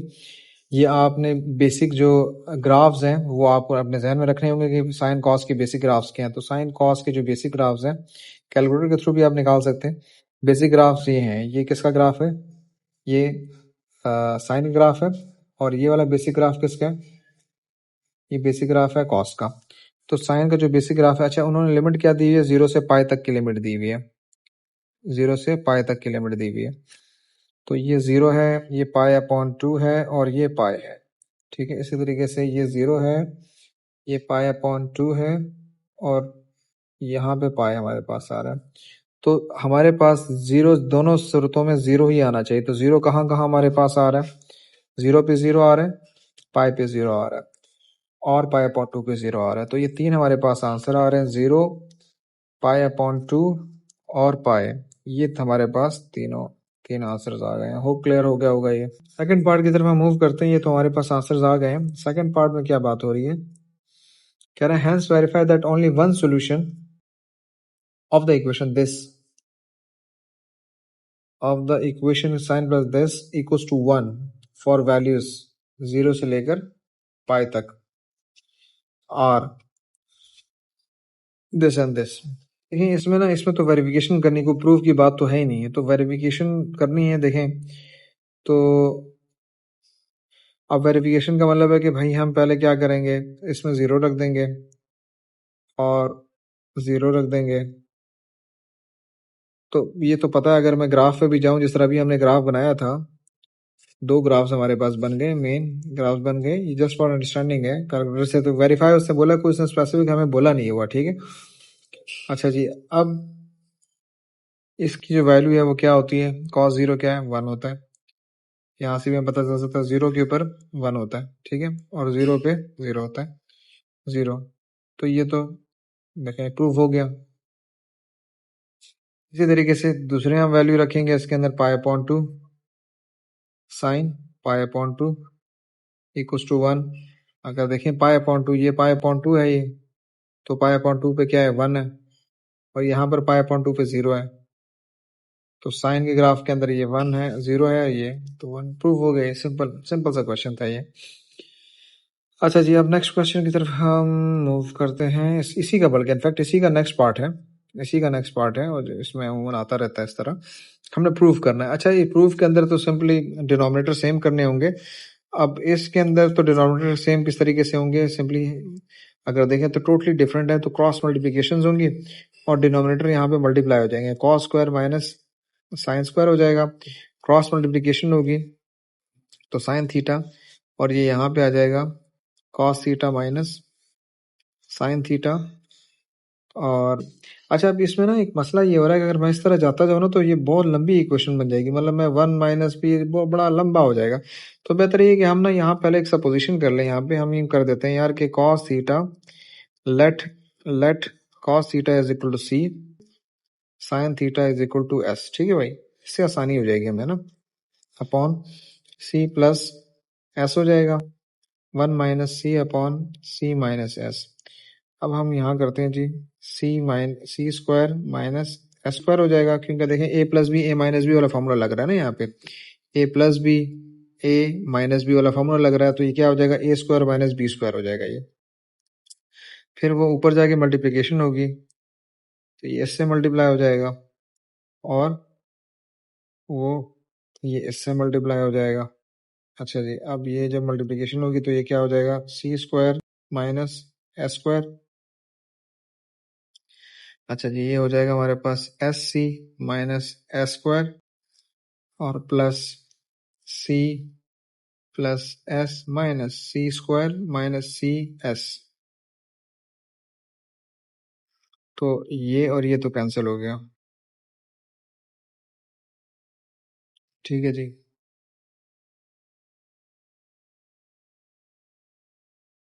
S1: ये आपने बेसिक जो ग्राफ्स हैं वो आपको अपने जहन में रखने होंगे कि साइन कॉस के बेसिक ग्राफ्स क्या हैं। तो साइन कॉस के जो बेसिक ग्राफ्स हैं कैलकुलेटर के थ्रू भी आप निकाल सकते हैं। बेसिक ग्राफ्स ये हैं, ये किसका ग्राफ है, ये साइन ग्राफ है, और ये वाला बेसिक ग्राफ किसका है, ये बेसिक ग्राफ है कॉस का। तो साइन का जो बेसिक ग्राफ है, अच्छा उन्होंने लिमिट क्या दी हुई है, 0 से पाई तक की लिमिट दी हुई है, 0 से पाई तक की लिमिट दी हुई है। तो ये 0 है, ये पाई अपॉन 2 है और ये पाई है। ठीक है, इसी तरीके से ये 0 है, ये पाई अपॉन 2 है और यहाँ पे पाई हमारे पास आ रहा है। तो हमारे पास 0 दोनों सूरतों में 0 ही आना चाहिए। तो 0 कहाँ कहाँ हमारे पास आ रहा है? 0 पे 0 आ रहा है, पाई पे 0 आ रहा है और पाई अपॉन 2 पे 0 आ रहा है। तो ये 3 हमारे पास आंसर आ रहे हैं, 0, पाई अपॉन 2 और पाई। ये हमारे पास तीन आंसर्स आ गए हैं। होप क्लियर हो गया होगा ये। सेकंड पार्ट की तरफ हम मूव करते हैं। ये तो हमारे पास आंसर्स आ गए हैं। सेकंड पार्ट में क्या बात हो रही है? कह रहे हैं hence verify that only one solution of the equation this of the equation sin plus this equals to 1 for values 0 से लेकर पाई तक r this and this। देखिए इसमें ना, इसमें तो वेरिफिकेशन करने को, प्रूफ की बात तो है ही नहीं है, तो वेरिफिकेशन करनी है। देखें तो अब वेरिफिकेशन का मतलब है कि भाई हम पहले क्या करेंगे, इसमें 0 रख देंगे और 0 रख देंगे। तो ये तो पता है, अगर मैं ग्राफ पे भी जाऊं, जिस तरह भी हमने ग्राफ बनाया था, 2 ग्राफ्स हमारे पास बन गए, मेन ग्राफ्स बन गए। ये जस्ट फॉर अंडरस्टैंडिंग है। कैलकुलेटर से तो वेरीफाई उसने बोला, कोई उसने स्पेसिफिक हमें बोला नहीं हुआ। ठीक है, अच्छा जी। अब इसकी जो वैल्यू है वो क्या होती है? cos 0 क्या है? 1 होता है। यहाँ से भी हमें पता चल सकता है 0 के ऊपर 1 होता है। ठीक है, और 0 पे 0 होता है, 0। तो ये तो देखें प्रूफ हो गया। इसी तरीके से दूसरे हम वैल्यू रखेंगे इसके अंदर, pi upon 2 sine pi upon 2 equals to 1। अगर देखें पाई अपॉन 2, ये पाई अपॉन 2 है ये, तो पाई अपॉन 2 पे क्या है? 1 है, और यहाँ पर पाई अपॉन 2 पे 0 है। तो साइन के ग्राफ के अंदर ये 1 है, 0 है ये, तो 1 प्रूव हो गए। सिंपल सिंपल सा क्वेश्चन था ये। अच्छा जी, अब नेक्स्ट क्वेश्चन की तरफ हम मूव करते हैं। इसी का, बल्कि इनफैक्ट इसी का नेक्स्ट पार्ट है, इसी का नेक्स्ट पार्ट है, और इसमें अमूमन आता रहता है इस तरह। हमने प्रूफ करना है। अच्छा, ये प्रूफ के अंदर तो सिंपली डिनोमिनेटर सेम करने होंगे। अब इसके अंदर तो डिनोमिनेटर सेम किस तरीके से होंगे? सिंपली अगर देखें तो टोटली डिफरेंट है, तो क्रॉस मल्टीप्लिकेशन होंगी और डिनोमिनेटर यहाँ पे मल्टीप्लाई हो जाएंगे। Cos square minus sine square हो जाएगा, क्रॉस मल्टीप्लिकेशन होगी तो साइन थीटा, और ये यहाँ पे आ जाएगा cos theta minus sine theta. और अच्छा, अब इसमें ना एक मसला ये हो रहा है कि अगर मैं इस तरह जाता जाऊँ ना, तो ये बहुत लंबी इक्वेशन बन जाएगी। मतलब मैं 1 माइनस बी, वो बड़ा लंबा हो जाएगा। तो बेहतर ये है कि हम ना यहाँ पहले एक सपोजिशन कर लें। यहाँ पे हम ये कर देते हैं यार कि cos theta, let let cos theta is equal to C, sine theta is equal to S. ठीक है भाई, इससे आसानी हो जाएगी हमें ना, अपॉन सी प्लस एस हो जाएगा, 1 माइनस सी अपॉन सी माइनस एस। अब हम यहाँ करते हैं जी, सी स्क्वायर माइनस एस स्क्वायर हो जाएगा, क्योंकि देखें ए प्लस बी ए माइनस बी वाला फॉर्मूला लग रहा है ना यहाँ पे, ए प्लस बी ए माइनस बी वाला फॉर्मूला लग रहा है। तो ये क्या हो जाएगा? ए स्क्वायर माइनस बी स्क्वायर हो जाएगा ये। फिर वो ऊपर जाके मल्टीप्लिकेशन होगी, तो ये इससे मल्टीप्लाई हो जाएगा, और वो ये इससे मल्टीप्लाई हो जाएगा। अच्छा जी, अब ये जब मल्टीप्लिकेशन होगी तो ये क्या हो जाएगा? C square minus S square. अच्छा जी, ये हो जाएगा हमारे पास S C minus S square और plus C plus S minus C square minus C S. तो ये और ये तो कैंसिल हो गया। ठीक है जी,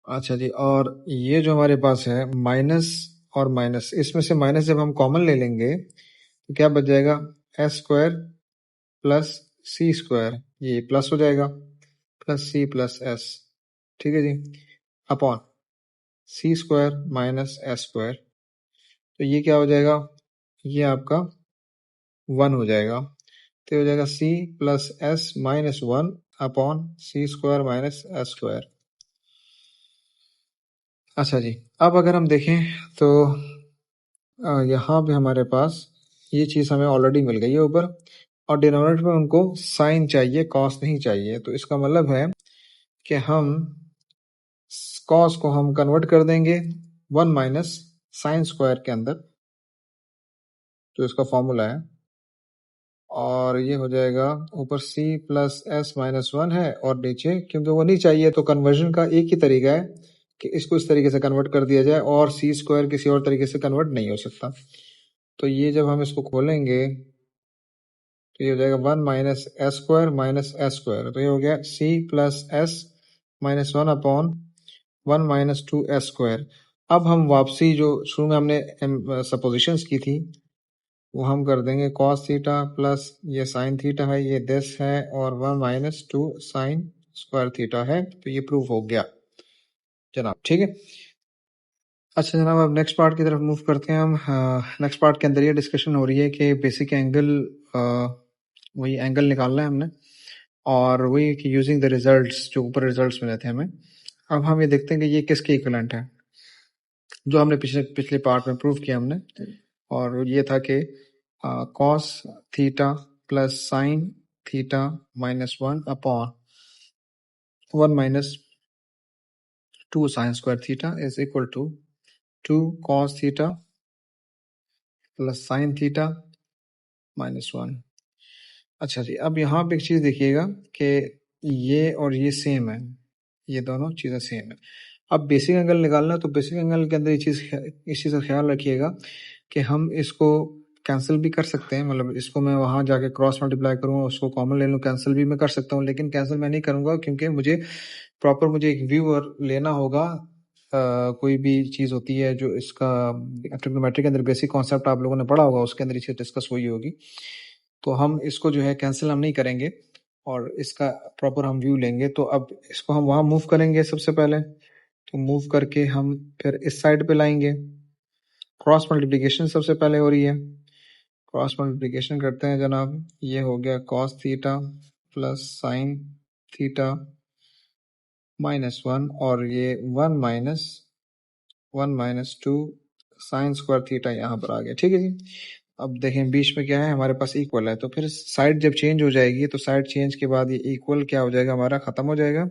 S1: अच्छा जी, और ये जो हमारे पास है माइनस और माइनस, इसमें से माइनस जब हम कॉमन ले लेंगे तो क्या बच जाएगा? एस स्क्वायर प्लस सी स्क्वायर, ये प्लस हो जाएगा, प्लस सी प्लस एस। ठीक है जी, upon C square minus S square. तो ये क्या हो जाएगा? ये आपका 1 हो जाएगा। तो ये हो जाएगा C plus S minus 1 upon C square minus S square. अच्छा जी, अब अगर हम देखें तो यहाँ पे हमारे पास ये चीज़ हमें ऑलरेडी मिल गई है ऊपर, और डिनोमिनेटर में उनको साइन चाहिए, कॉस नहीं चाहिए। तो इसका मतलब है कि हम कॉस को हम कन्वर्ट कर देंगे 1 माइनस साइन स्क्वायर के अंदर, जो इसका फॉर्मूला है, और ये हो जाएगा ऊपर c plus S minus one है, और नीचे क्योंकि वो नहीं चाहिए तो कन्वर्जन का एक ही तरीका है कि इसको इस तरीके से कन्वर्ट कर दिया जाए, और सी स्क्वायर किसी और तरीके से कन्वर्ट नहीं हो सकता। तो ये जब हम इसको खोलेंगे तो ये हो जाएगा 1 minus S square minus S square, तो ये हो गया c plus S minus one upon 1 minus to S square. अब हम वापसी जो शुरू में हमने सपोजिशंस की थी वो हम कर देंगे cos थीटा प्लस ये sin थीटा है, ये दिस है, और 1 minus two sine square theta है। तो ये प्रूफ हो गया जनाब, ठीक है। अच्छा जनाब, अब नेक्स्ट पार्ट की तरफ मूव करते हैं हम। नेक्स्ट पार्ट के अंदर ये डिस्कशन हो रही है कि बेसिक एंगल, वही एंगल निकालना है हमने, और वही कि यूजिंग द रिजल्ट्स जो ऊपर रिजल्ट्स मिले थे हमें। अब हम ये देखते हैं कि ये किसके इक्विवेलेंट है, जो हमने पिछले पिछले पार्ट में प्रूव किया हमने, और ये था कि cos theta plus sine theta minus one upon 1 minus two sine square theta is equal to 2 cos theta plus sine theta minus one. अच्छा जी, अब यहाँ पे एक चीज़ देखिएगा कि ये और ये सेम है, ये दोनों चीज़ें सेम है। अब बेसिक एंगल निकालना है, तो बेसिक एंगल के अंदर इस चीज़ का ख्याल रखिएगा कि हम इसको कैंसिल भी कर सकते हैं, मतलब इसको मैं वहाँ जाके क्रॉस मल्टीप्लाई करूँगा, उसको कॉमन ले लूँ, कैंसिल भी मैं कर सकता हूँ, लेकिन कैंसिल मैं नहीं करूँगा क्योंकि मुझे एक व्यू लेना होगा। कोई भी चीज़ होती है जो इसका ट्रिग्नोमेट्री के अंदर बेसिक कॉन्सेप्ट आप लोगों ने पढ़ा होगा, उसके अंदर इसे डिस्कस हुई होगी। तो हम इसको जो है कैंसिल हम नहीं करेंगे और इसका प्रॉपर हम व्यू लेंगे। तो अब इसको हम वहाँ मूव करेंगे सबसे पहले, तो मूव करके हम फिर इस साइड पे लाएंगे। क्रॉस मल्टीप्लिकेशन सबसे पहले हो रही है, क्रॉस मल्टीप्लिकेशन करते हैं जनाब। ये हो गया cos theta plus sine theta minus one, और ये 1 minus two sine square theta यहाँ पर आ गया, ठीक है जी। अब देखें बीच में क्या है, हमारे पास इक्वल है, तो फिर साइड जब चेंज हो जाएगी तो साइड चेंज के बाद ये इक्वल क्या हो जाएगा, हमारा खत्म हो जाएगा,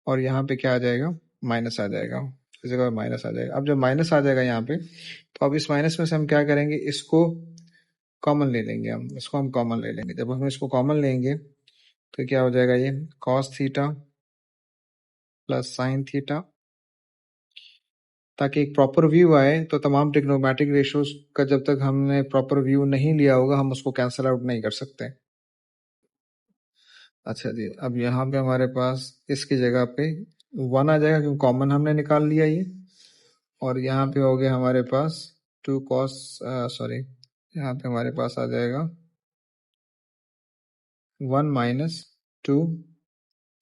S1: और यहाँ पे क्या आ जाएगा, माइनस आ जाएगा, इस जगह माइनस आ जाएगा। अब जब माइनस आ जाएगा यहाँ पे, तो अब इस माइनस में से हम क्या करेंगे, इसको कॉमन ले लेंगे, हम इसको हम कॉमन ले लेंगे। जब हम इसको कॉमन लेंगे तो क्या हो जाएगा, ये cos theta plus sine theta, ताकि एक प्रॉपर व्यू आए। तो तमाम ट्रिग्नोमेट्रिक रेशियोज का जब तक हमने प्रॉपर व्यू नहीं लिया होगा हम उसको कैंसिल आउट नहीं कर सकते। अच्छा जी, अब यहाँ पे हमारे पास इसकी जगह पे 1 आ जाएगा क्योंकि कॉमन हमने निकाल लिया ये, और यहाँ पे हो गया हमारे पास 2 कॉस, सॉरी, यहाँ पे हमारे पास आ जाएगा 1 minus two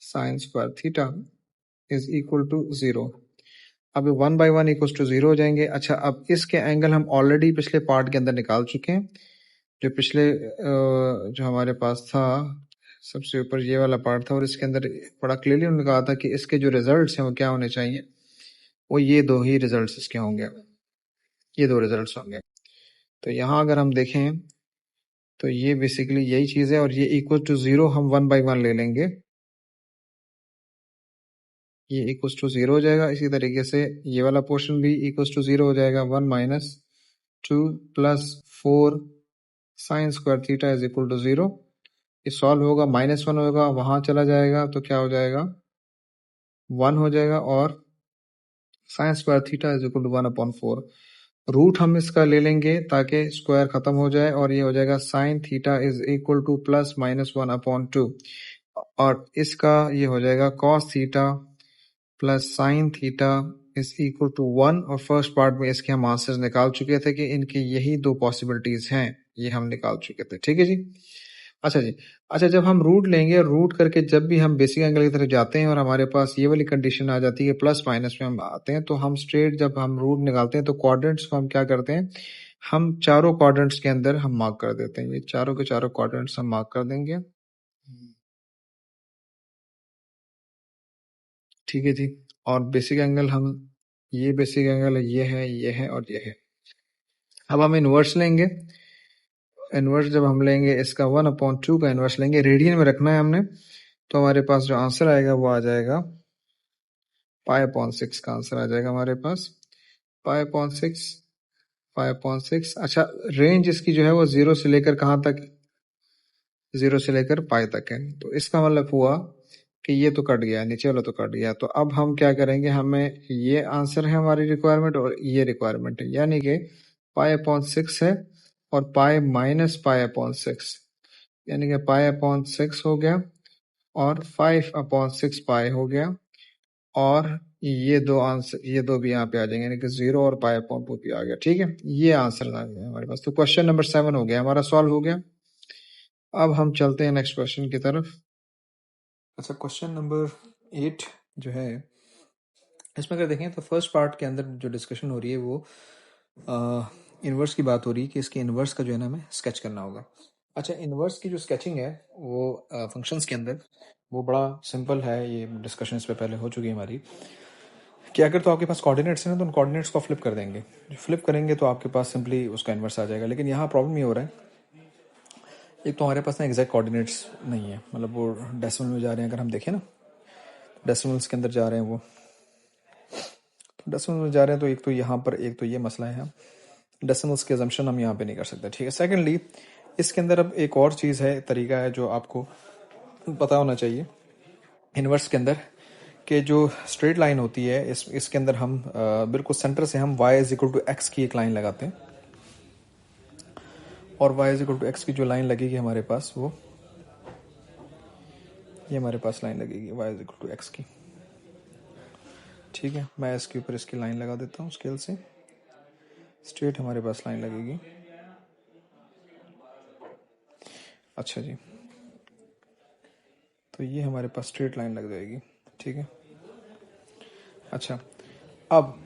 S1: sine square theta is equal to 0। अब 1 बाई 1 इक्वल टू 0 हो जाएंगे। अच्छा, अब इसके एंगल हम ऑलरेडी पिछले पार्ट के अंदर निकाल चुके हैं। जो पिछले जो हमारे पास था सबसे ऊपर ये वाला पार्ट था, और इसके अंदर बड़ा क्लियरली उन्होंने कहा था कि इसके जो रिजल्ट्स हैं वो क्या होने चाहिए, वो ये दो ही रिजल्ट्स इसके होंगे, ये दो रिजल्ट्स होंगे। तो यहाँ अगर हम देखें तो ये बेसिकली यही चीज़ है, और ये इक्वल टू 0 हम 1 बाई 1 ले लेंगे, ये इक्वल टू 0 हो जाएगा। इसी तरीके से ये वाला पोर्शन भी इक्वल टू 0 हो जाएगा, 1 minus two plus 4 sine square theta is equal to 0। ये सॉल्व होगा, -1 होगा, वहां चला जाएगा तो क्या हो जाएगा, 1 हो जाएगा, और sine square theta is equal to 1/4। Root हम इसका ले लेंगे ताकि स्क्वायर खत्म हो जाए, और ये हो जाएगा sine theta is equal to plus -1/2, और इसका ये हो जाएगा cos theta plus sine theta is equal to 1। और फर्स्ट पार्ट में इसके हम आंसर्स निकाल चुके थे कि इनकी यही दो पॉसिबिलिटीज हैं, ये हम निकाल चुके थे, ठीक है जी। अच्छा जी, अच्छा, जब हम रूट लेंगे, रूट करके जब भी हम बेसिक एंगल की तरफ जाते हैं और हमारे पास ये वाली कंडीशन आ जाती है प्लस माइनस में हम आते हैं, तो हम स्ट्रेट जब हम रूट निकालते हैं तो क्वाड्रेंट्स को हम क्या करते हैं, हम चारों क्वाड्रेंट्स के अंदर हम मार्क कर देते हैं। ये चारों के चारों क्वाड्रेंट्स हम मार्क कर देंगे, ठीक है जी। और बेसिक एंगल हम, ये बेसिक एंगल ये है, ये है, और ये है। अब हम इनवर्स लेंगे, इनवर्स जब हम लेंगे इसका 1/2 का इनवर्स लेंगे, रेडियन में रखना है हमने, तो हमारे पास जो आंसर आएगा वो आ जाएगा π/6 का आंसर आ जाएगा हमारे पास, π/6, π/6। अच्छा, रेंज इसकी जो है वो 0 से लेकर कहाँ तक, 0 से लेकर पाई तक है। तो इसका मतलब हुआ कि ये तो कट गया, नीचे वाला तो कट गया। तो अब हम क्या करेंगे, हमें ये आंसर है हमारी रिक्वायरमेंट और ये रिक्वायरमेंट है, यानी कि पाई अपॉन 6 है और पाई माइनस पाई अपॉन 6, यानी कि पाई अपॉन 6 हो गया और 5 अपॉन 6 पाई हो गया, और ये दो आंसर, ये दो भी यहाँ पे आ जाएंगे, यानी कि 0 और पाई अपॉन 2 भी आ गया। ठीक है, ये आंसर आ गया हमारे पास। तो क्वेश्चन नंबर 7 हो गया हमारा, सॉल्व हो गया। अब हम चलते हैं नेक्स्ट क्वेश्चन की तरफ। अच्छा, क्वेश्चन नंबर 8 जो है, इसमें अगर देखें तो फर्स्ट पार्ट के अंदर जो डिस्कशन हो रही है वो इन्वर्स की बात हो रही है कि इसके इन्वर्स का जो है ना हमें स्केच करना होगा। अच्छा, इन्वर्स की जो स्केचिंग है वो फंक्शंस के अंदर वो बड़ा सिंपल है। ये डिस्कशन इस पे पहले हो चुकी है हमारी, कि अगर तो आपके पास कोऑर्डिनेट्स हैं ना तो उन कोऑर्डिनेट्स को फ्लिप कर देंगे। जो फ्लिप करेंगे तो आपके पास सिंपली उसका इन्वर्स आ जाएगा। लेकिन यहाँ प्रॉब्लम ये हो रहा है, एक तो हमारे पास ना एग्जैक्ट कोऑर्डिनेट्स नहीं है, मतलब वो डेसिमल में जा रहे हैं। अगर हम देखें ना, डेसिमल्स के अंदर जा रहे हैं वो, तो डेसिमल में जा रहे हैं, तो एक तो यहाँ पर एक तो ये मसला है, डेसिमल्स के अजम्पशन हम यहाँ पे नहीं कर सकते। ठीक है, सेकेंडली इसके अंदर अब एक और चीज़ है, तरीका है जो आपको पता होना चाहिए इन्वर्स के अंदर, कि जो स्ट्रेट लाइन होती है इसके अंदर हम बिल्कुल सेंटर से हम y is equal to x की एक लाइन लगाते हैं, और y is equal to x की जो लाइन लगेगी हमारे पास, वो ये हमारे पास लाइन लगेगी y is equal to x की। ठीक है, मैं इसके ऊपर इसकी लाइन लगा देता हूँ स्केल से, स्ट्रेट हमारे पास लाइन लगेगी। अच्छा जी, तो ये हमारे पास स्ट्रेट लाइन लग जाएगी। ठीक है, अच्छा, अब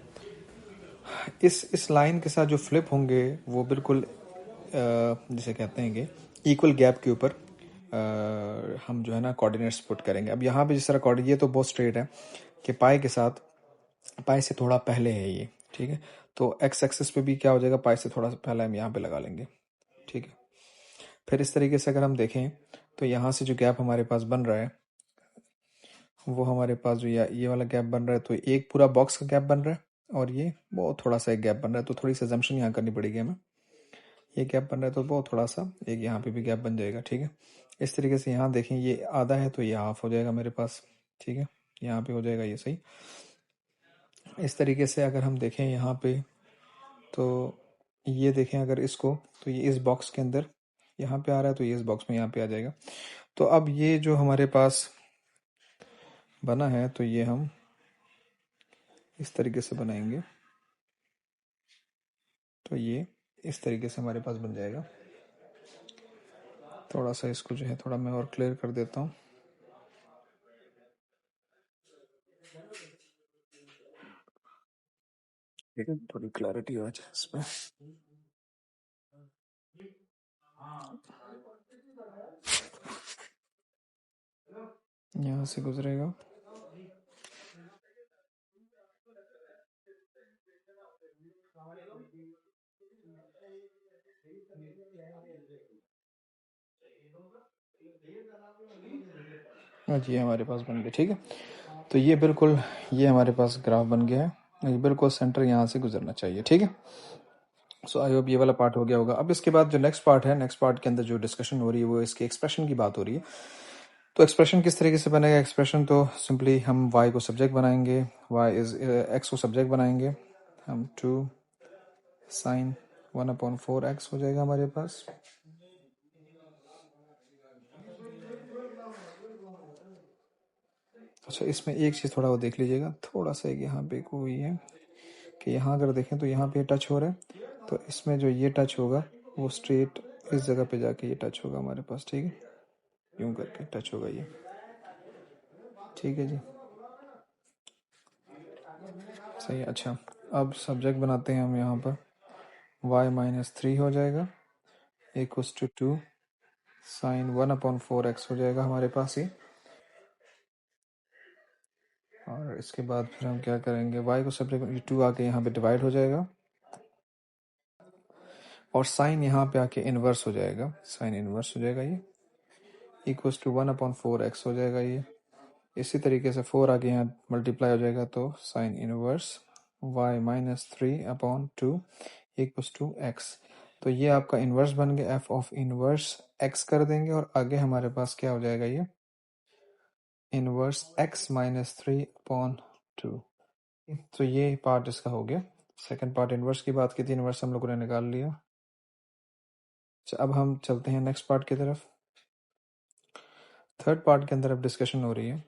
S1: इस लाइन के साथ जो फ्लिप होंगे वो बिल्कुल जिसे कहते हैं कि इक्वल गैप के ऊपर हम जो है ना कोऑर्डिनेट्स पुट करेंगे। अब यहाँ पे जिस तरह कोऑर्डिनेट, ये तो बहुत स्ट्रेट है कि पाई के साथ, पाई से थोड़ा पहले है ये। ठीक है, तो एक्स एक्सिस पे भी क्या हो जाएगा, पाई से थोड़ा सा पहले हम यहाँ पे लगा लेंगे। ठीक है, फिर इस तरीके से अगर हम देखें तो यहाँ से जो गैप हमारे पास बन रहा है वो हमारे पास जो ये वाला गैप बन रहा है, तो एक पूरा बॉक्स का गैप बन रहा है, और ये बहुत थोड़ा सा एक गैप बन रहा है। तो थोड़ी सी अजम्पशन यहाँ करनी पड़ेगी हमें, ये गैप बन रहा है तो बहुत थोड़ा सा एक यहाँ पे भी गैप बन जाएगा। ठीक है, इस तरीके से यहाँ देखें ये आधा है तो ये हाफ हो जाएगा मेरे पास। ठीक है, यहाँ पे हो जाएगा ये सही। इस तरीके से अगर हम देखें यहाँ पे, तो ये देखें अगर इसको, तो ये इस बॉक्स के अंदर यहाँ पे आ रहा है, तो ये इस बॉक्स में यहाँ पे आ जाएगा। तो अब ये जो हमारे पास बना है, तो ये हम इस तरीके से बनाएंगे, तो ये इस तरीके से हमारे पास बन जाएगा। थोड़ा सा इसको जो है थोड़ा मैं और क्लियर कर देता हूँ। थोड़ी क्लैरिटी हो जाए इसमें। यहाँ से गुजरेगा, हाँ जी, हमारे पास बन गया। ठीक है, तो ये बिल्कुल ये हमारे पास ग्राफ बन गया है, ये बिल्कुल सेंटर यहाँ से गुजरना चाहिए। ठीक है, सो आई होप ये वाला पार्ट हो गया होगा। अब इसके बाद जो नेक्स्ट पार्ट है, नेक्स्ट पार्ट के अंदर जो डिस्कशन हो रही है वो इसके एक्सप्रेशन की बात हो रही है। तो एक्सप्रेशन किस तरीके से बनेगा, एक्सप्रेशन तो सिंपली हम y को सब्जेक्ट बनाएंगे, x को सब्जेक्ट बनाएंगे, हम 2 sin 1/4x हो जाएगा हमारे पास। अच्छा, इसमें एक चीज़ थोड़ा वो देख लीजिएगा, थोड़ा सा एक यहाँ पे कोई है कि यहाँ अगर देखें तो यहाँ पे टच हो रहा है, तो इसमें जो ये टच होगा वो स्ट्रेट इस जगह पे जाके ये टच होगा हमारे पास। ठीक है, यूं करके टच होगा ये। ठीक है जी, सही है। अच्छा, अब सब्जेक्ट बनाते हैं हम यहाँ पर, y-3 हो जाएगा इक्वल्स टू 2 sin 1/4x हो जाएगा हमारे पास ये। और इसके बाद फिर हम क्या करेंगे, y को सब्जेक्ट 2 आके यहाँ पे डिवाइड हो जाएगा, और साइन यहाँ पे आके इन्वर्स हो जाएगा, साइन इन्वर्स हो जाएगा ये, इक्वल्स टू 1/4x हो जाएगा ये। इसी तरीके से 4 आगे यहाँ मल्टीप्लाई हो जाएगा, तो sine inverse y-3/2 equals to x। तो ये आपका इन्वर्स बन गया, एफ ऑफ इन्वर्स एक्स कर देंगे और आगे हमारे पास क्या हो जाएगा, ये इन्वर्स एक्स माइनस 3/2। तो ये पार्ट इसका हो गया। सेकंड पार्ट इन्वर्स की बात की थी, इन्वर्स हम लोगों ने निकाल लिया। अब हम चलते हैं नेक्स्ट पार्ट की तरफ। थर्ड पार्ट के अंदर अब डिस्कशन हो रही है।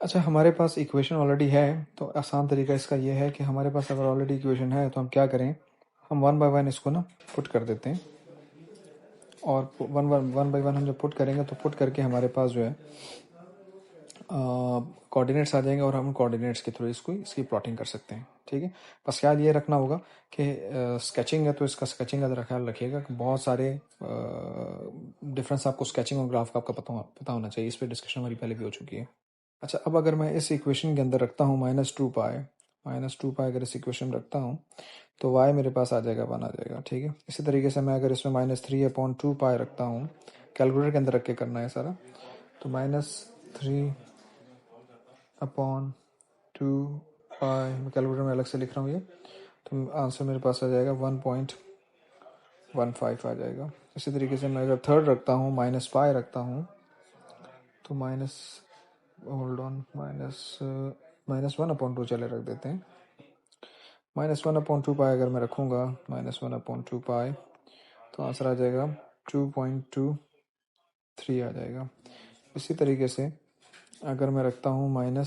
S1: अच्छा, हमारे पास इक्वेशन ऑलरेडी है, तो आसान तरीका इसका ये है कि हमारे पास अगर ऑलरेडी इक्वेशन है तो हम क्या करें, हम वन बाय वन इसको ना पुट कर देते हैं। और वन बाय वन हम जब पुट करेंगे तो पुट करके हमारे पास जो है कोऑर्डिनेट्स आ जाएंगे और हम कोऑर्डिनेट्स के थ्रू इसकी प्लॉटिंग कर सकते हैं। ठीक है, बस ख्याल ये रखना होगा कि स्केचिंग है तो इसका स्केचिंग का ज़रा ख्याल रखिएगा कि बहुत सारे डिफरेंस आपको स्केचिंग और ग्राफ का आपका पता होना चाहिए। इस पर डिस्कशन हमारी पहले भी हो चुकी है। अच्छा, अब अगर मैं इस इक्वेशन के अंदर रखता हूँ -2 पाई अगर इस इक्वेशन में रखता हूँ तो y मेरे पास आ जाएगा 1 आ जाएगा। ठीक है, इसी तरीके से मैं अगर इसमें -3/2 पाई रखता हूँ, कैलकुलेटर के अंदर रख के करना है सारा, तो -3/2 पाई मैं कैलकुलेटर में अलग से लिख रहा हूँ ये, तो आंसर मेरे पास आ जाएगा 1.15 आ जाएगा। इसी तरीके से मैं अगर थर्ड रखता हूँ -पाई रखता हूँ तो -1/2 चले रख देते हैं। -1/2 पाई अगर मैं रखूँगा -1/2 पाई तो आंसर आ जाएगा 2.23 आ जाएगा। इसी तरीके से अगर मैं रखता हूँ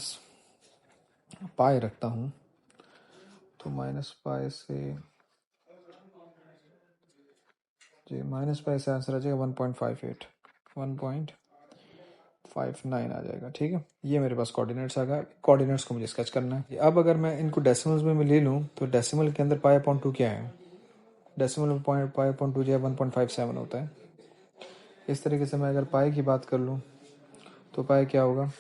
S1: पाई रखता हूँ तो पाई से आंसर आ जाएगा 1.59 आ जाएगा। ठीक है, ये मेरे पास कोऑर्डिनेट्स आ गया। कोऑर्डिनेट्स को मुझे स्केच करना है। अब अगर मैं इनको डेसिमल्स में ले लूँ तो डेसिमल के अंदर पाई/2 क्या है, डेसिमल में पाई/2 जो है 1.57 होता है। इस तरीके से मैं अगर पाई की बात कर लूँ तो पाई क्या होगा,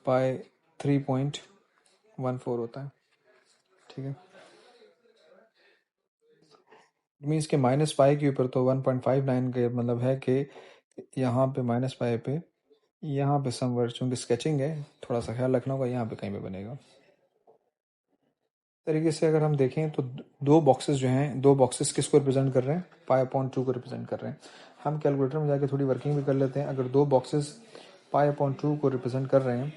S1: पाई 3.14 होता है। ठीक है, मीन्स के -पाई के ऊपर तो 1.59 के मतलब है कि यहाँ पे -पाई पे यहाँ पे समवेयर, चूंकि स्केचिंग है थोड़ा सा ख्याल रखना होगा, यहाँ पे कहीं पे बनेगा। तरीके से अगर हम देखें तो दो बॉक्सेस किसको रिप्रेजेंट कर रहे हैं, पाई/2 को रिप्रेजेंट कर रहे हैं। हम कैलकुलेटर में जाके थोड़ी वर्किंग भी कर लेते हैं। अगर दो बॉक्सेस पाई/2 को रिप्रेजेंट कर रहे हैं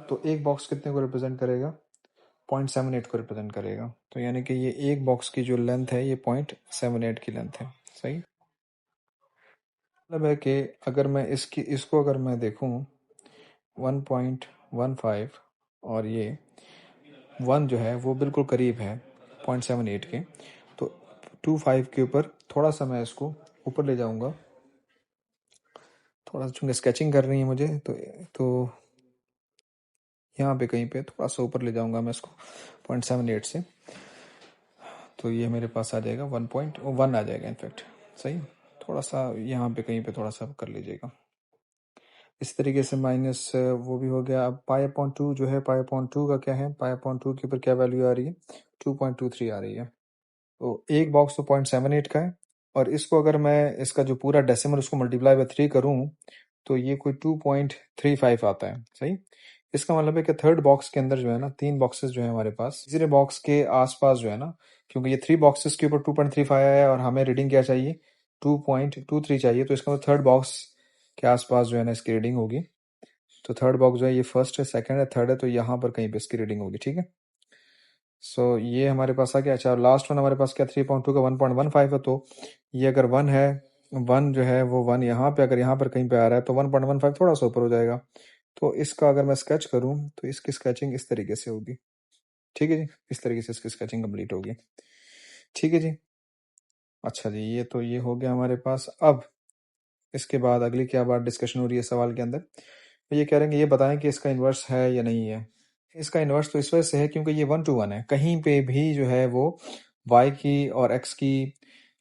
S1: तो एक बॉक्स कितने को रिप्रेजेंट करेगा, 0.78 को रिप्रेजेंट करेगा। तो यानी कि ये एक बॉक्स की जो लेंथ है ये 0.78 की लेंथ है। सही मतलब है कि अगर मैं इसको अगर मैं देखूं 1.15 और ये 1 जो है वो बिल्कुल करीब है 0.78 के, तो 25 के ऊपर थोड़ा सा मैं इसको ऊपर ले जाऊंगा, थोड़ा सा चूंकि स्केचिंग कर रही है मुझे तो यहाँ पे कहीं पे थोड़ा सा ऊपर ले जाऊंगा मैं इसको 0.78 से, तो ये मेरे पास आ जाएगा 1.1 आ जाएगा इनफैक्ट। सही, थोड़ा सा यहाँ पे कहीं पे थोड़ा सा कर लीजिएगा। इस तरीके से माइनस वो भी हो गया। अब पाई/2 जो है, पाई/2 का क्या है, पाई/2 के ऊपर क्या वैल्यू आ रही है, 2.23 आ रही है। तो एक बॉक्स तो 0.78 का है और इसको अगर मैं इसका जो पूरा डेसिमल उसको मल्टीप्लाई बाय 3 करूं तो ये कोई 2.35 आता है। सही, इसका मतलब है कि थर्ड बॉक्स के अंदर जो है ना, 3 बॉक्सेस जो है हमारे पास, तीसरे बॉक्स के आसपास जो है ना, क्योंकि ये 3 बॉक्सेस के ऊपर 2.35 आया है और हमें रीडिंग क्या चाहिए, 2.23 चाहिए, तो इसका मतलब थर्ड बॉक्स के आसपास जो है ना इसकी रीडिंग होगी। तो थर्ड बॉक्स जो है ये फर्स्ट है, सेकंड है, थर्ड है, तो यहाँ पर कहीं पे इसकी रीडिंग होगी। ठीक है, सो ये हमारे पास आ गया। अच्छा, लास्ट वन हमारे पास क्या, 3/2 का 1.15 है, तो ये अगर 1 है, 1 जो है वो 1 यहाँ पे अगर यहाँ पर कहीं पे आ रहा है तो 1.15 थोड़ा सा ऊपर हो जाएगा। तो इसका अगर मैं स्केच करूँ तो इसकी स्केचिंग इस तरीके से होगी। ठीक है जी, इस तरीके से इसकी स्केचिंग कंप्लीट होगी। ठीक है जी। अच्छा जी, ये तो ये हो गया हमारे पास। अब इसके बाद अगली क्या बात डिस्कशन हो रही है सवाल के अंदर, तो ये कह रहे हैं कि ये बताएं कि इसका इन्वर्स है या नहीं है। इसका इन्वर्स तो इस वजह से है क्योंकि ये 1:1 है, कहीं पे भी जो है वो y की और x की,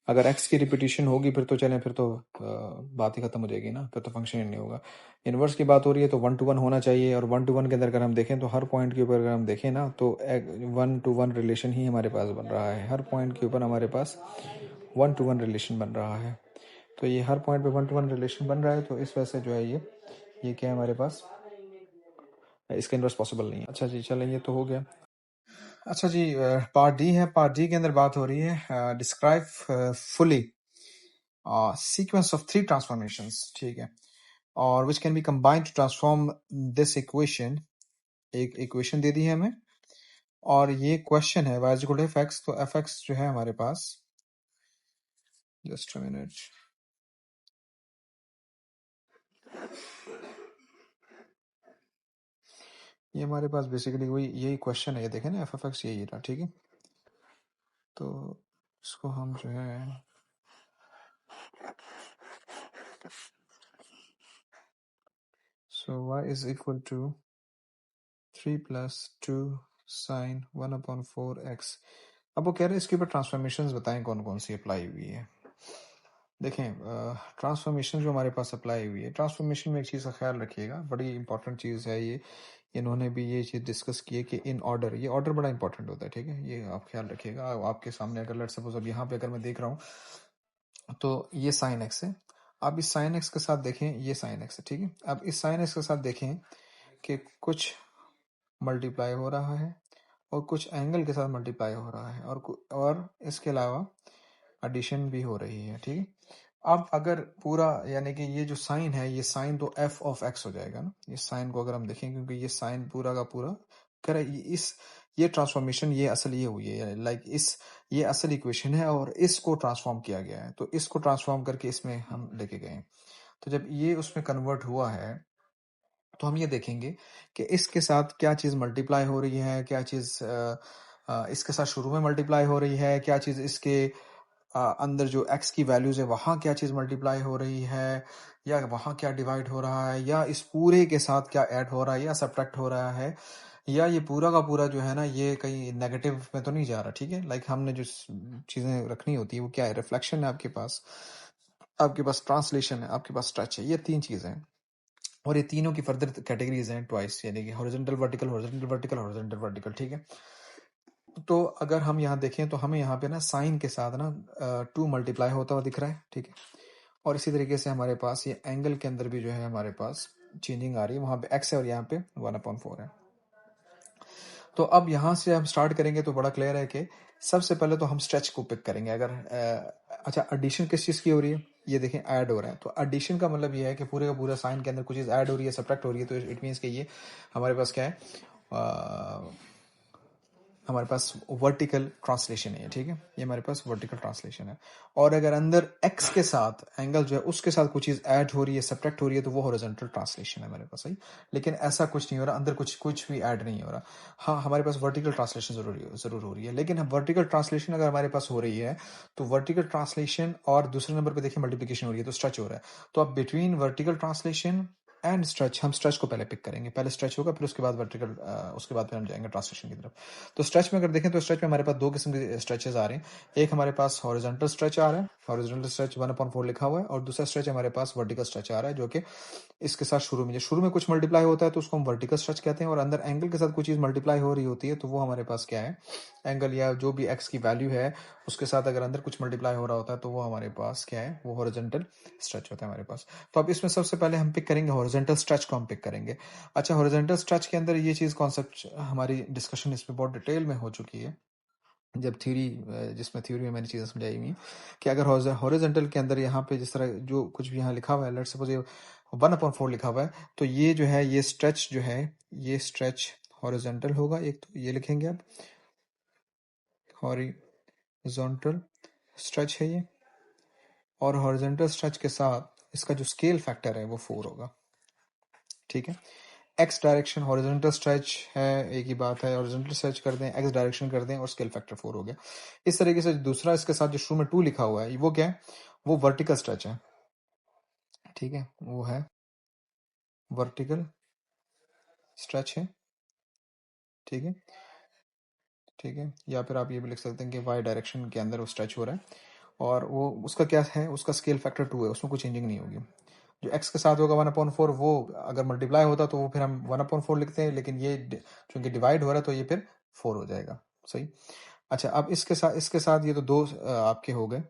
S1: अगर x की रिपीटिशन होगी फिर तो चलें, फिर तो बात ही खत्म हो जाएगी ना, फिर तो फंक्शन ही नहीं होगा। इन्वर्स की बात हो रही है तो 1:1 होना चाहिए, और 1:1 के अंदर अगर हम देखें तो हर पॉइंट के ऊपर अगर हम देखें ना तो 1:1 रिलेशन ही हमारे पास बन रहा है। हर पॉइंट के ऊपर हमारे पास 1:1 रिलेशन बन रहा है। तो ये हर पॉइंट पे 1:1 रिलेशन बन रहा है, तो इस वजह से जो है ये क्या है हमारे पास, इसका इन्वर्स पॉसिबल नहीं है। अच्छा जी, चलें, ये तो हो गया। अच्छा जी, पार्ट डी है। पार्ट डी के अंदर बात हो रही है describe fully sequence of 3 transformations, ठीक है, और which can be combined to transform this equation. एक इक्वेशन दे दी है हमें और ये क्वेश्चन है y equal to F X. तो एफ एक्स जो है हमारे पास, जस्ट अ मिनट, ये हमारे पास बेसिकली वही यही क्वेश्चन है। ये देखें ना, एफ एक्स यही रहा, ठीक है। तो इसको हम जो है सो y is equal to 3 plus 2 sine 1/4x। अब वो कह रहे हैं इसके ऊपर ट्रांसफॉर्मेशंस बताएं कौन कौन सी अप्लाई हुई है। देखें, ट्रांसफॉर्मेशन जो हमारे पास अप्लाई हुई है, ट्रांसफॉर्मेशन में एक चीज़ का ख्याल रखिएगा, बड़ी इंपॉर्टेंट चीज़ है ये। इन्होंने भी ये चीज़ डिस्कस की है कि इन ऑर्डर, ये ऑर्डर बड़ा इंपॉर्टेंट होता है, ठीक है, ये आप ख्याल रखिएगा। आपके सामने अगर लेट्स सपोज अब यहाँ पे अगर मैं देख रहा हूँ तो ये साइन एक्स है। अब इस साइन एक्स के साथ देखें, ये साइन एक्स है, ठीक है। अब इस साइन एक्स के साथ देखें कि कुछ मल्टीप्लाई हो रहा है और कुछ एंगल के साथ मल्टीप्लाई हो रहा है और इसके अलावा एडिशन भी हो रही है, ठीक है। अब अगर पूरा यानी कि ये जो साइन है, ये साइन तो एफ ऑफ एक्स हो जाएगा ना। ये साइन को अगर हम देखें, क्योंकि ये साइन पूरा का पूरा करे ये ट्रांसफॉर्मेशन, ये असल ये हुई है, लाइक ये असल इक्वेशन है और इसको ट्रांसफॉर्म किया गया है। तो इसको ट्रांसफॉर्म करके इसमें हम लेके गए। तो जब ये उसमें कन्वर्ट हुआ है तो हम ये देखेंगे कि इसके साथ क्या चीज़ मल्टीप्लाई हो रही है, क्या चीज़ इसके साथ शुरू में मल्टीप्लाई हो रही है, क्या चीज़ इसके अंदर जो x की वैल्यूज है वहाँ क्या चीज़ मल्टीप्लाई हो रही है, या वहाँ क्या डिवाइड हो रहा है, या इस पूरे के साथ क्या ऐड हो रहा है या सब्ट्रैक्ट हो रहा है, या ये पूरा का पूरा जो है ना ये कहीं नेगेटिव में तो नहीं जा रहा, ठीक है। लाइक हमने जो चीज़ें रखनी होती है वो क्या है, रिफ्लेक्शन है आपके पास ट्रांसलेशन है, आपके पास स्ट्रेच है। ये 3 चीज़ें हैं और ये तीनों की फर्दर कैटेगरीज हैं ट्वाइस, यानी कि horizontal vertical, horizontal vertical, horizontal vertical, ठीक है। तो अगर हम यहाँ देखें तो हमें यहाँ पे ना साइन के साथ ना 2 मल्टीप्लाई होता हुआ दिख रहा है, ठीक है। और इसी तरीके से हमारे पास ये एंगल के अंदर भी जो है हमारे पास चेंजिंग आ रही है, वहाँ पे x है और यहाँ पे 1/4 है। तो अब यहाँ से हम स्टार्ट करेंगे तो बड़ा क्लियर है कि सबसे पहले तो हम स्ट्रेच को पिक करेंगे। अगर अच्छा, एडिशन किस चीज़ की हो रही है, ये देखें ऐड हो रहा है। तो एडिशन का मतलब ये है कि पूरे का पूरा साइन के अंदर कुछ चीज़ ऐड हो रही है, सब्ट्रैक्ट हो रही है। तो इट मीन्स कि ये हमारे पास क्या है, हमारे पास वर्टिकल ट्रांसलेशन है, ठीक है। ये हमारे पास वर्टिकल ट्रांसलेशन है। और अगर अंदर x के साथ एंगल जो है उसके साथ कुछ चीज़ ऐड हो रही है, सब्ट्रैक्ट हो रही है, तो वो हॉरिजॉन्टल ट्रांसलेशन है हमारे पास, सही। लेकिन ऐसा कुछ नहीं हो रहा, अंदर कुछ भी ऐड नहीं हो रहा। हाँ, हमारे पास वर्टिकल ट्रांसलेशन ज़रूर हो रही है। लेकिन वर्टिकल ट्रांसलेशन अगर हमारे पास हो रही है तो वर्टिकल ट्रांसलेशन और दूसरे नंबर पर देखिए मल्टीप्लिकेशन हो रही है, तो स्ट्रेच हो रहा है। तो अब between vertical translation and stretch, हम स्ट्रेच को पहले पिक करेंगे। पहले स्ट्रेच होगा, फिर उसके बाद वर्टिकल, उसके बाद फिर हम जाएंगे ट्रांसलेशन की तरफ। तो स्ट्रेच में अगर देखें तो स्ट्रेच में हमारे पास 2 किस्म के स्ट्रेचेस आ रहे हैं। एक हमारे पास हॉरिजॉन्टल स्ट्रेच आ रहा है, हॉरिजॉन्टल स्ट्रेच 1/4 लिखा हुआ है, और दूसरा स्ट्रेच हमारे पास वर्टिकल स्ट्रेच आ रहा है, जो कि इसके साथ शुरू में कुछ मल्टीप्लाई होता है तो उसको हम वर्टिकल स्ट्रेच कहते हैं। और अंदर एंगल के साथ कुछ चीज़ मल्टीप्लाई हो रही होती है तो वो हमारे पास क्या है, एंगल या जो भी एक्स की वैल्यू है उसके साथ अगर अंदर कुछ मल्टीप्लाई हो रहा होता है तो वो हमारे पास क्या है, वो हॉरिजॉन्टल स्ट्रेच होता है हमारे पास। तो अब इसमें सबसे पहले हम पिक करेंगे हॉरिजॉन्टल स्ट्रेच को हम पिक करेंगे। अच्छा, हॉरिजॉन्टल स्ट्रेच के अंदर ये चीज़ कॉन्सेप्ट हमारी डिस्कशन इस पर बहुत डिटेल में हो चुकी है, जब जिसमें थ्योरी में मैंने चीज़ें समझाई हुई हैं कि अगर हॉरिजॉन्टल के अंदर यहाँ पे जिस तरह जो कुछ भी यहाँ लिखा हुआ है, लेट्स सपोज ये 1/4 लिखा हुआ है, तो ये जो है ये स्ट्रेच जो है, ये स्ट्रेच हॉरिजॉन्टल होगा। एक तो ये लिखेंगे अब, हॉरिजॉन्टल स्ट्रेच है ये, और हॉरिजॉन्टल स्ट्रेच के साथ इसका जो स्केल फैक्टर है वो 4 होगा, ठीक है। एक्स डायरेक्शन हॉरिजॉन्टल स्ट्रेच है, एक ही बात है, हॉरिजॉन्टल स्ट्रेच कर दें, एक्स डायरेक्शन कर दें और स्केल फैक्टर 4 हो गया। इस तरीके से दूसरा इसके साथ जो शुरू में 2 लिखा हुआ है वो क्या है, वो वर्टिकल स्ट्रेच है, ठीक है, वो है वर्टिकल स्ट्रेच है, ठीक है, ठीक है। या फिर आप ये भी लिख सकते हैं कि वाई डायरेक्शन के अंदर वो स्ट्रेच हो रहा है और वो उसका क्या है, उसका स्केल फैक्टर 2 है, उसमें कोई चेंजिंग नहीं होगी। जो एक्स के साथ होगा 1/4, वो अगर मल्टीप्लाई होता तो वो फिर हम 1/4 लिखते हैं, लेकिन ये चूंकि डिवाइड हो रहा है तो ये फिर 4 हो जाएगा, सही। अच्छा, अब इसके साथ ये तो 2 आपके हो गए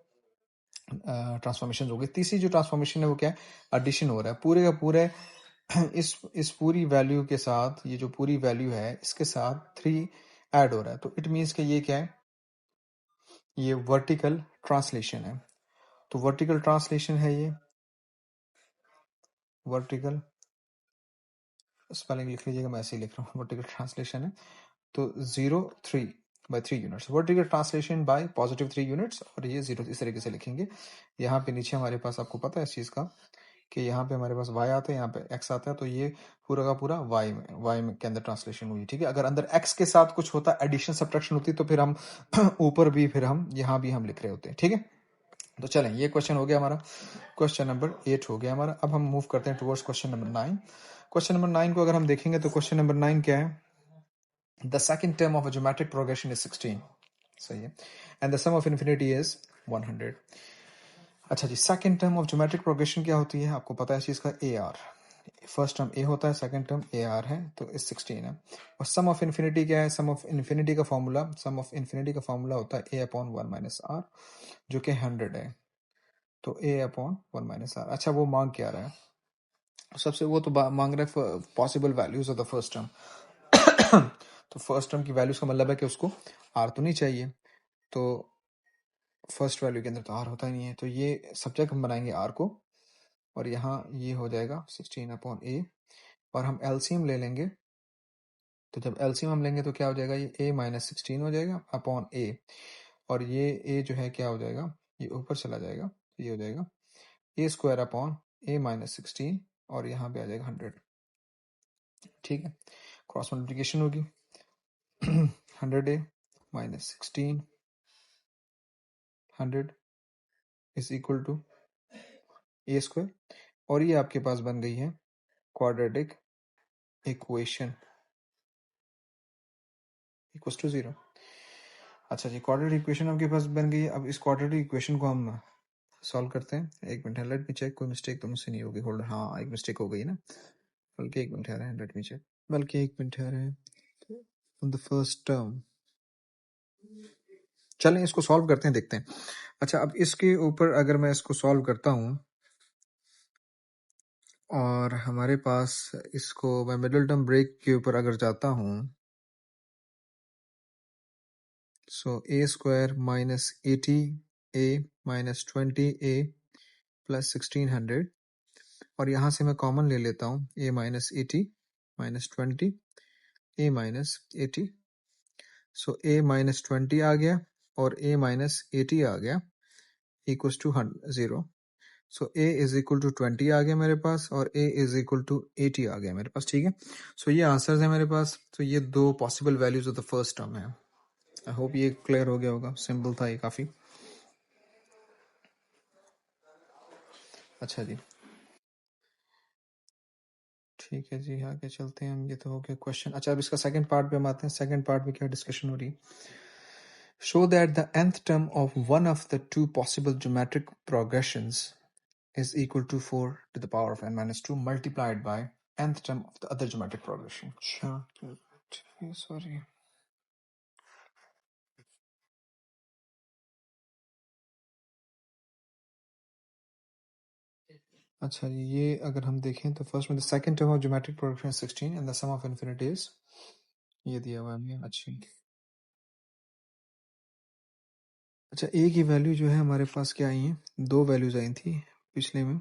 S1: ट्रांसफॉर्मेशन हो गई। तीसरी जो ट्रांसफॉर्मेशन है वो क्या है, एडिशन हो रहा है पूरे का पूरे इस पूरी वैल्यू के साथ, ये जो पूरी वैल्यू है इसके साथ 3 ऐड हो रहा है, तो इट मीन्स कि ये क्या है, ये वर्टिकल ट्रांसलेशन है। तो वर्टिकल ट्रांसलेशन है ये, वर्टिकल, स्पेलिंग लिख लीजिएगा, मैं ऐसे ही लिख रहा हूँ, वर्टिकल ट्रांसलेशन है। तो 0 3 by 3 units, vertical translation bye positive 3 units, और ये 0 इस तरीके से लिखेंगे। यहाँ पे नीचे हमारे पास, आपको पता है इस चीज़ का, कि यहाँ पे हमारे पास y आता है, यहाँ पे x आता है, तो ये पूरा का पूरा y में के अंदर ट्रांसलेशन हुई, ठीक है। अगर अंदर x के साथ कुछ होता, एडिशन सब्ट्रैक्शन होती, तो फिर हम ऊपर भी, फिर हम यहाँ भी हम लिख रहे होते हैं, ठीक है। तो चलें, ये क्वेश्चन हो गया हमारा, क्वेश्चन नंबर 8 हो गया हमारा। अब हम मूव करते हैं towards question number 9। Question number 9 को अगर हम देखेंगे तो क्वेश्चन नंबर 9 क्या है, the second term of a geometric progression is 16, सही है, and the sum of infinity is 100। अच्छा जी, second term of geometric progression क्या होती है, आपको पता है इस चीज का, A R. First term A होता है, सेकंड टर्म ए आर है, तो इस 16 है। और सम ऑफ इन्फिनिटी क्या है, सम ऑफ इन्फिनिटी का फॉर्मूला, सम ऑफ इन्फिनिटी का फॉर्मूला होता है ए अपॉन 1 माइनस आर, जो कि 100 है। तो ए अपॉन 1 माइनस आर। अच्छा, वो मांग क्या रहा है, सबसे वो तो मांग रहा है possible values of the first term. तो फर्स्ट टर्म की वैल्यूज का मतलब है कि उसको आर तो नहीं चाहिए, तो फर्स्ट वैल्यू के अंदर तो आर होता ही नहीं है, तो ये सब्जेक्ट हम बनाएंगे आर को, और यहाँ ये हो जाएगा 16 अपॉन ए, और हम एलसीएम ले लेंगे। तो जब एलसीएम हम लेंगे तो क्या हो जाएगा, ये ए माइनस 16 हो जाएगा अपॉन ए, और ये ए जो है क्या हो जाएगा, ये ऊपर चला जाएगा, ये हो जाएगा ए स्क्वायर अपॉन ए माइनस 16, और यहाँ पे आ जाएगा 100, ठीक है। क्रॉस मल्टीप्लिकेशन होगी 100a minus 16 100 is equal to A square, और ये आपके पास बन गई है क्वाड्रेटिक इक्वेशन इक्वल्स टू 0। अच्छा जी, क्वाड्रेटिक इक्वेशन आपके पास बन गई है। अब इस क्वाड्रेटिक इक्वेशन को हम सॉल्व करते हैं। एक मिनट है, लेट मी चेक, कोई मिस्टेक तो मुझसे नहीं होगी, होल्ड, हाँ एक मिस्टेक हो गई ना, बल्कि एक मिनट है, लेट मी चेक, बल्कि एक मिनट है, द फर्स्ट टर्म। चलें इसको सॉल्व करते हैं, देखते हैं। अच्छा, अब इसके ऊपर अगर मैं इसको सॉल्व करता हूँ, और हमारे पास इसको मैं मिडिल टर्म ब्रेक के ऊपर अगर जाता हूँ, so A square minus 80 A minus 20 A plus 1600, और यहाँ से मैं कॉमन ले लेता हूँ, A minus 80 minus 20 A minus 80, so A minus 20 आ गया और ए माइनस 80 आ गया, equals to 0। So A is equal to 20 आ गया मेरे पास, और ए इज इक्वल टू 80 आ गया मेरे पास, ठीक है। सो ये आंसर्स है मेरे पास। तो ये दो possible values of the first term है। आई होप ये क्लियर हो गया होगा, सिंपल था ये काफी। अच्छा जी, ठीक है जी, आगे चलते हैं हम। ये तो हो गया क्वेश्चन। अच्छा, अब इसका सेकंड पार्ट पे हम आते हैं। सेकंड पार्ट में क्या डिस्कशन हो रही है, show that the nth term of one of the to possible geometric progressions is equal to 4 to the power of n minus 2 multiplied by nth term of the other geometric progression. Sorry. अच्छा जी, ये अगर हम देखें तो first में the second term of geometric progression 16 and the sum of infinity is, ये दिया हुआ है। अच्छी, अच्छा, ए की वैल्यू जो है हमारे पास क्या आई है, दो वैल्यूज आई थी पिछले में,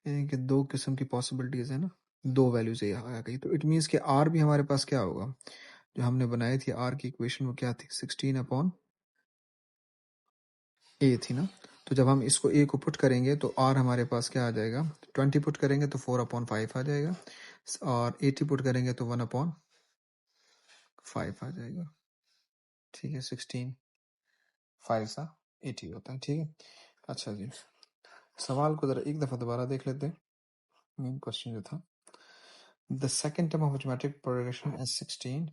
S1: यानी कि दो किस्म की पॉसिबिलिटीज है ना, दो वैल्यूज ये आ गई, तो इट मीन्स कि आर भी हमारे पास क्या होगा, जो हमने बनाई थी आर की इक्वेशन वो क्या थी, 16 अपॉन ए थी ना। तो जब हम इसको ए को पुट करेंगे तो आर हमारे पास क्या आ जाएगा, 20 पुट करेंगे तो 4 अपॉन 5 आ जाएगा, और 80 पुट करेंगे तो 1 अपॉन 5 आ जाएगा, ठीक है। 16 5 सा 80 होता है, ठीक है। अच्छा जी, सवाल को जरा एक दफा दोबारा देख लेते हैं। मेन क्वेश्चन जो था, the second term of geometric progression is 16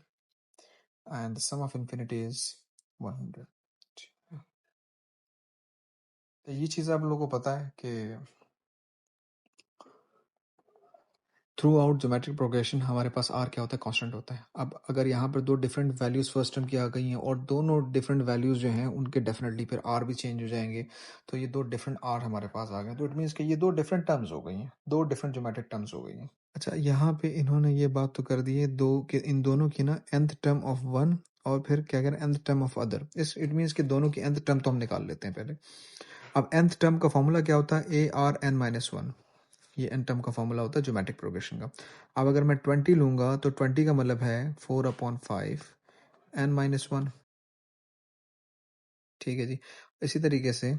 S1: and the sum of infinity is 100। तो ये चीज आप लोगों को पता है कि थ्रू आउट ज्योमेट्रिक प्रोग्रेशन हमारे पास आर क्या होता है, कांस्टेंट होता है। अब अगर यहाँ पर दो डिफरेंट वैल्यूज फर्स्ट टर्म की आ गई हैं, और दोनों डिफरेंट वैल्यूज जो हैं उनके डेफिनेटली फिर आर भी चेंज हो जाएंगे, तो ये दो डिफरेंट आर हमारे पास आ गए, तो इट मीन्स कि ये दो डिफरेंट टर्म्स हो गई हैं, दो डिफरेंट ज्योमेट्रिक टर्म्स हो गई हैं। अच्छा, यहाँ पे इन्होंने ये बात तो कर दी है दो कि इन दोनों की ना nth टर्म ऑफ वन और फिर क्या करें nth term of other. It means कि दोनों की nth टर्म तो हम निकाल लेते हैं पहले। अब nth टर्म का फॉर्मूला क्या होता है, A R N minus one. ये n टर्म का फॉर्मूला होता है ज्योमेट्रिक प्रोग्रेशन का। अब अगर मैं 20 लूंगा तो 20 का मतलब है 4/5 n माइनस वन। ठीक है जी। इसी तरीके से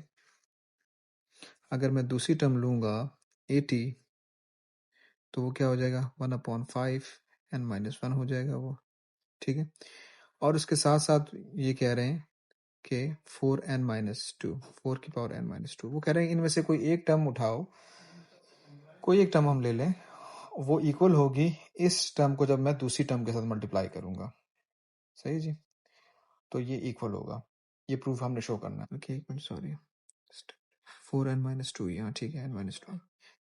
S1: अगर मैं दूसरी टर्म लूंगा 80 तो वो क्या हो जाएगा 1/5 n माइनस वन हो जाएगा वो। ठीक है। और उसके साथ साथ ये कह रहे हैं कि 4n माइनस टू, 4 की पावर n माइनस टू। वो कह रहे हैं इनमें से कोई एक टर्म उठाओ, कोई एक टर्म हम ले लें, वो इक्वल होगी इस टर्म को जब मैं दूसरी टर्म के साथ मल्टीप्लाई करूंगा। सही जी। तो ये इक्वल होगा, ये प्रूफ हमने शो करना है। ओके, एक minute, sorry. 4n minus two, यहाँ ठीक है, n माइनस टू।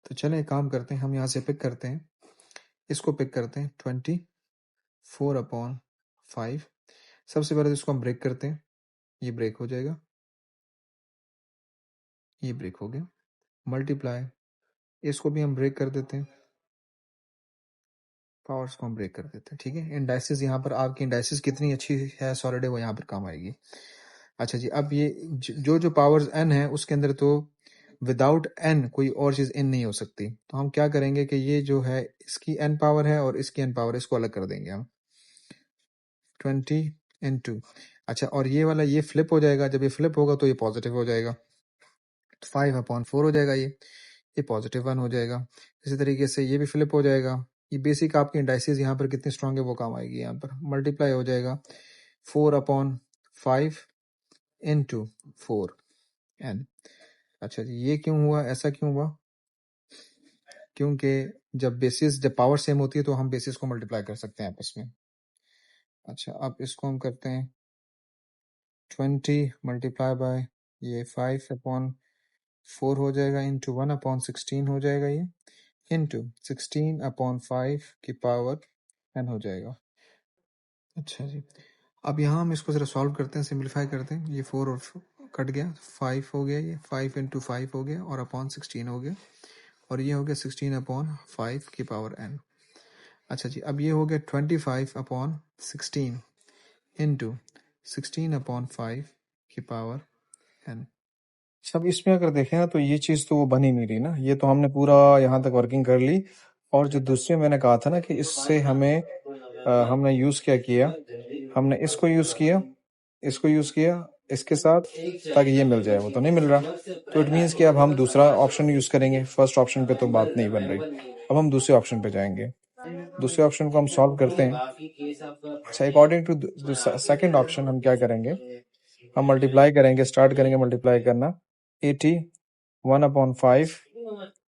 S1: तो चलें एक काम करते हैं, हम यहाँ से पिक करते हैं, इसको पिक करते हैं 24/5। सबसे पहले तो इसको हम ब्रेक करते हैं, ये ब्रेक हो जाएगा, ये ब्रेक हो गया। मल्टीप्लाई, इसको भी हम ब्रेक कर देते हैं, पावर्स को हम ब्रेक कर देते हैं। ठीक है। इंडाइसिस, यहाँ पर आपकी इंडाइसिस कितनी अच्छी है, सॉलिड है, वो यहाँ पर काम आएगी। अच्छा जी, अब ये जो जो पावर्स n है उसके अंदर तो विदाउट n कोई और चीज n नहीं हो सकती। तो हम क्या करेंगे कि ये जो है इसकी n पावर है और इसकी n पावर, इसको अलग कर देंगे हम 20 × अच्छा, और ये वाला ये फ्लिप हो जाएगा, जब ये फ्लिप होगा तो ये पॉजिटिव हो जाएगा, तो 5/4 हो जाएगा, ये पॉजिटिव 1 हो जाएगा। इसी तरीके से ये भी फ्लिप हो जाएगा। ये बेसिक आपकी इंडाइसिस यहाँ पर कितनी स्ट्रांग है वो काम आएगी। यहाँ पर मल्टीप्लाई हो जाएगा 4/5 × 4n। अच्छा जी, ये क्यों हुआ, ऐसा क्यों हुआ? क्योंकि जब पावर सेम होती है तो हम बेसिस को मल्टीप्लाई कर सकते हैं आपस में। अच्छा, अब इसको हम करते हैं 20 मल्टीप्लाई बाय ये 5/4 हो जाएगा, इंटू 1/16 हो जाएगा, ये इंटू 16/5 की पावर n हो जाएगा। अच्छा जी, अब यहाँ हम इसको जरा सॉल्व करते हैं, सिंप्लीफाई करते हैं। ये 4 और कट गया, 5 हो गया, ये 5 × 5 हो गया और /16 हो गया, और ये हो गया 16/5 की पावर n। अच्छा जी, अब ये हो गया 25/16 इंटू 16/5 की पावर n। अब इसमें अगर देखें ना तो ये चीज़ तो वो बन ही नहीं रही ना, ये तो हमने पूरा यहाँ तक वर्किंग कर ली। और जो दूसरे मैंने कहा था ना कि इससे हमें हमने यूज़ क्या किया, हमने इसको यूज़ किया, इसको यूज़ किया इसके साथ, ताकि ये मिल जाए, वो तो नहीं मिल रहा। तो इट मीन्स कि अब हम दूसरा ऑप्शन यूज़ करेंगे, फर्स्ट ऑप्शन पे तो बात नहीं बन रही। अब हम दूसरे ऑप्शन पे जाएंगे, दूसरे ऑप्शन को हम सॉल्व करते हैं। अच्छा, अकॉर्डिंग टू सेकंड ऑप्शन हम क्या करेंगे, हम मल्टीप्लाई करेंगे, स्टार्ट करेंगे मल्टीप्लाई करना। 80 1/5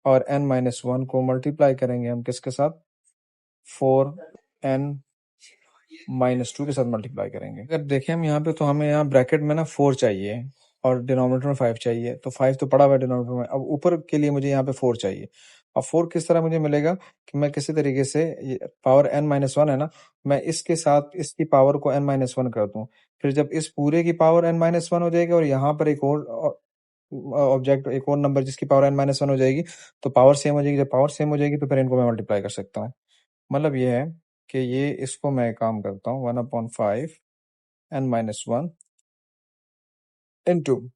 S1: और n-1 को मल्टीप्लाई करेंगे हम किसके साथ, 4n-2 के साथ मल्टीप्लाई करेंगे। अगर देखें हम यहाँ पे तो हमें यहाँ ब्रैकेट में ना 4 चाहिए और डिनोमिनेटर में 5 चाहिए, तो 5 तो पड़ा हुआ है डिनोमिनेटर में। अब ऊपर के लिए मुझे यहाँ पे 4 चाहिए। अब 4 किस तरह मुझे मिलेगा कि मैं किसी तरीके से पावर n-1 है ना, मैं इसके साथ इसकी पावर को n-1 कर दूं, फिर जब इस पूरे की पावर n-1 हो जाएगी और यहाँ पर एक और ऑब्जेक्ट, एक और नंबर जिसकी पावर n-1 हो जाएगी, तो पावर सेम हो जाएगी। जब पावर सेम हो जाएगी तो फिर इनको मैं मल्टीप्लाई कर सकता हूँ। मतलब ये है कि ये इसको मैं काम करता हूँ 1/5 n-1 इंटू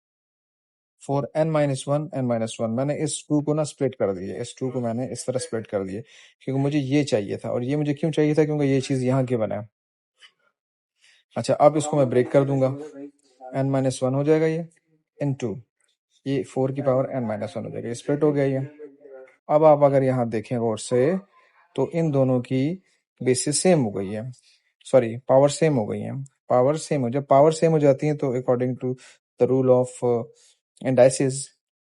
S1: 4n-1 n-1। मैंने इस 2 को ना स्प्लिट कर दिया, इस 2 को मैंने इस तरह स्प्लिट कर दिया, क्योंकि मुझे ये चाहिए था। और ये मुझे क्यों चाहिए था, क्योंकि ये चीज़ यहाँ की बना है। अच्छा, अब इसको मैं ब्रेक कर दूंगा, n-1 हो जाएगा ये, इंटू ये 4 की पावर n-1 हो जाएगा, स्प्लिट हो गया ये। अब आप अगर यहाँ देखें गौर से तो इन दोनों की बेसिस सेम हो गई है, सॉरी पावर सेम हो गई है। पावर सेम हो, जब पावर सेम हो जाती है तो according to the rule of indices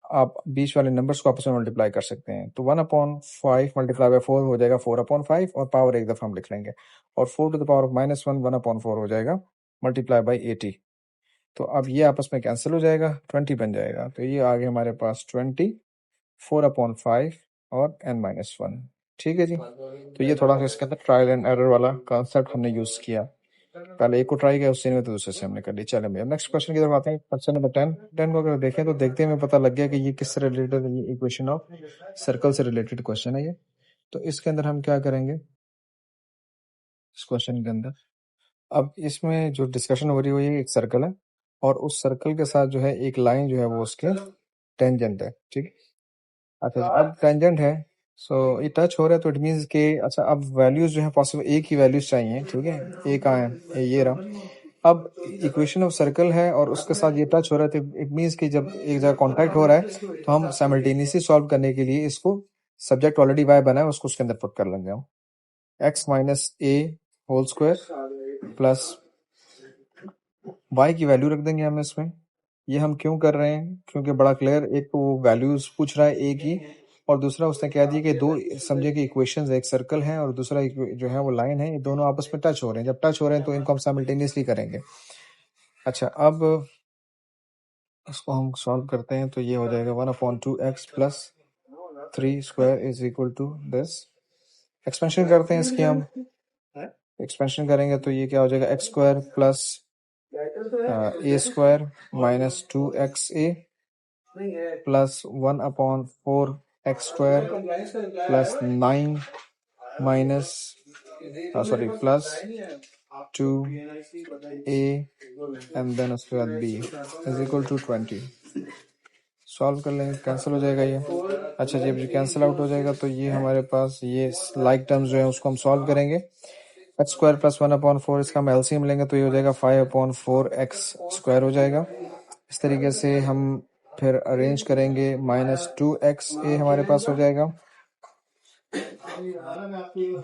S1: आप बीच वाले नंबर्स को आपस में मल्टीप्लाई कर सकते हैं। तो 1/5 मल्टीप्लाई बाय 4 हो जाएगा 4/5, और पावर एक दफा हम लिख लेंगे, और 4 टू द पावर ऑफ -1 1/4 हो जाएगा मल्टीप्लाई बाय 80। तो अब ये आपस में कैंसिल हो जाएगा, 20 बन जाएगा। तो ये आ गया हमारे पास 20 4/5 और n-1। ठीक है जी। तो ये थोड़ा सा इसके अंदर ट्रायल एंड एरर वाला कॉन्सेप्ट हमने यूज किया, पहले एक को ट्राई किया, उससे नहीं तो दूसरे से हमने कर ली। चले भैया नेक्स्ट क्वेश्चन की तरफ आते हैं। क्वेश्चन नंबर 10 को अगर देखें तो देखते में पता लग गया कि ये किससे रिलेटेड है। ये इक्वेशन ऑफ सर्कल से रिलेटेड क्वेश्चन है ये। तो इसके अंदर हम क्या करेंगे इस क्वेश्चन के अंदर, अब इसमें जो डिस्कशन हो रही है वो ये एक सर्कल है और उस सर्कल के साथ जो है एक लाइन जो है वो उसके टेंजेंट है, ठीक। अच्छा, अब टेंजेंट है, सो ये टच हो रहा है तो इट मीन्स के अच्छा अब वैल्यूज जो है पॉसिबल एक ही वैल्यूज चाहिए, ठीक है। ए कहाँ है, ये रहा। अब इक्वेशन ऑफ सर्कल है और उसके साथ ये टच हो रहा है तो इट मीन्स कि जब एक जगह कॉन्टैक्ट हो रहा है तो हम साइमल्टेनियसली सॉल्व करने के लिए इसको सब्जेक्ट ऑलरेडी वाई बना है उसको उसके अंदर पुट कर लेंगे हम। एक्स माइनस ए होल स्क्वायर प्लस वाई की वैल्यू रख देंगे हम इसमें। ये हम क्यों कर रहे हैं, क्योंकि बड़ा क्लियर, एक तो वो वैल्यूज पूछ रहा है ए की और दूसरा उसने कह दिया कि दो समझे कि इक्वेशंस, एक सर्कल है और दूसरा जो है वो लाइन है, ये दोनों आपस में टच हो रहे हैं। जब टच हो रहे हैं तो इनको हम साइमल्टेनियसली करेंगे। अच्छा, अब इसको हम सॉल्व करते हैं तो ये हो जाएगा 1/2x plus 3 square is equal to this. Expansion करते हैं इसकी हम, एक्सपेंशन करेंगे तो ये क्या हो जाएगा, X square plus A square minus 2xa plus 1/4x square plus 9 minus plus 2a and then उसके बाद b is equal to 20। Solve कर लेंगे, कैंसिल हो जाएगा ये। अच्छा, जब ये कैंसिल आउट हो जाएगा तो ये हमारे पास ये लाइक टर्म्स जो है उसको हम सॉल्व करेंगे। एक्स स्क्वायर प्लस 1/4 इसका हम एलसीएम लेंगे तो ये हो जाएगा 5/4x स्क्वायर हो जाएगा। इस तरीके से हम फिर अरेंज करेंगे, -2xa हमारे पास हो जाएगा,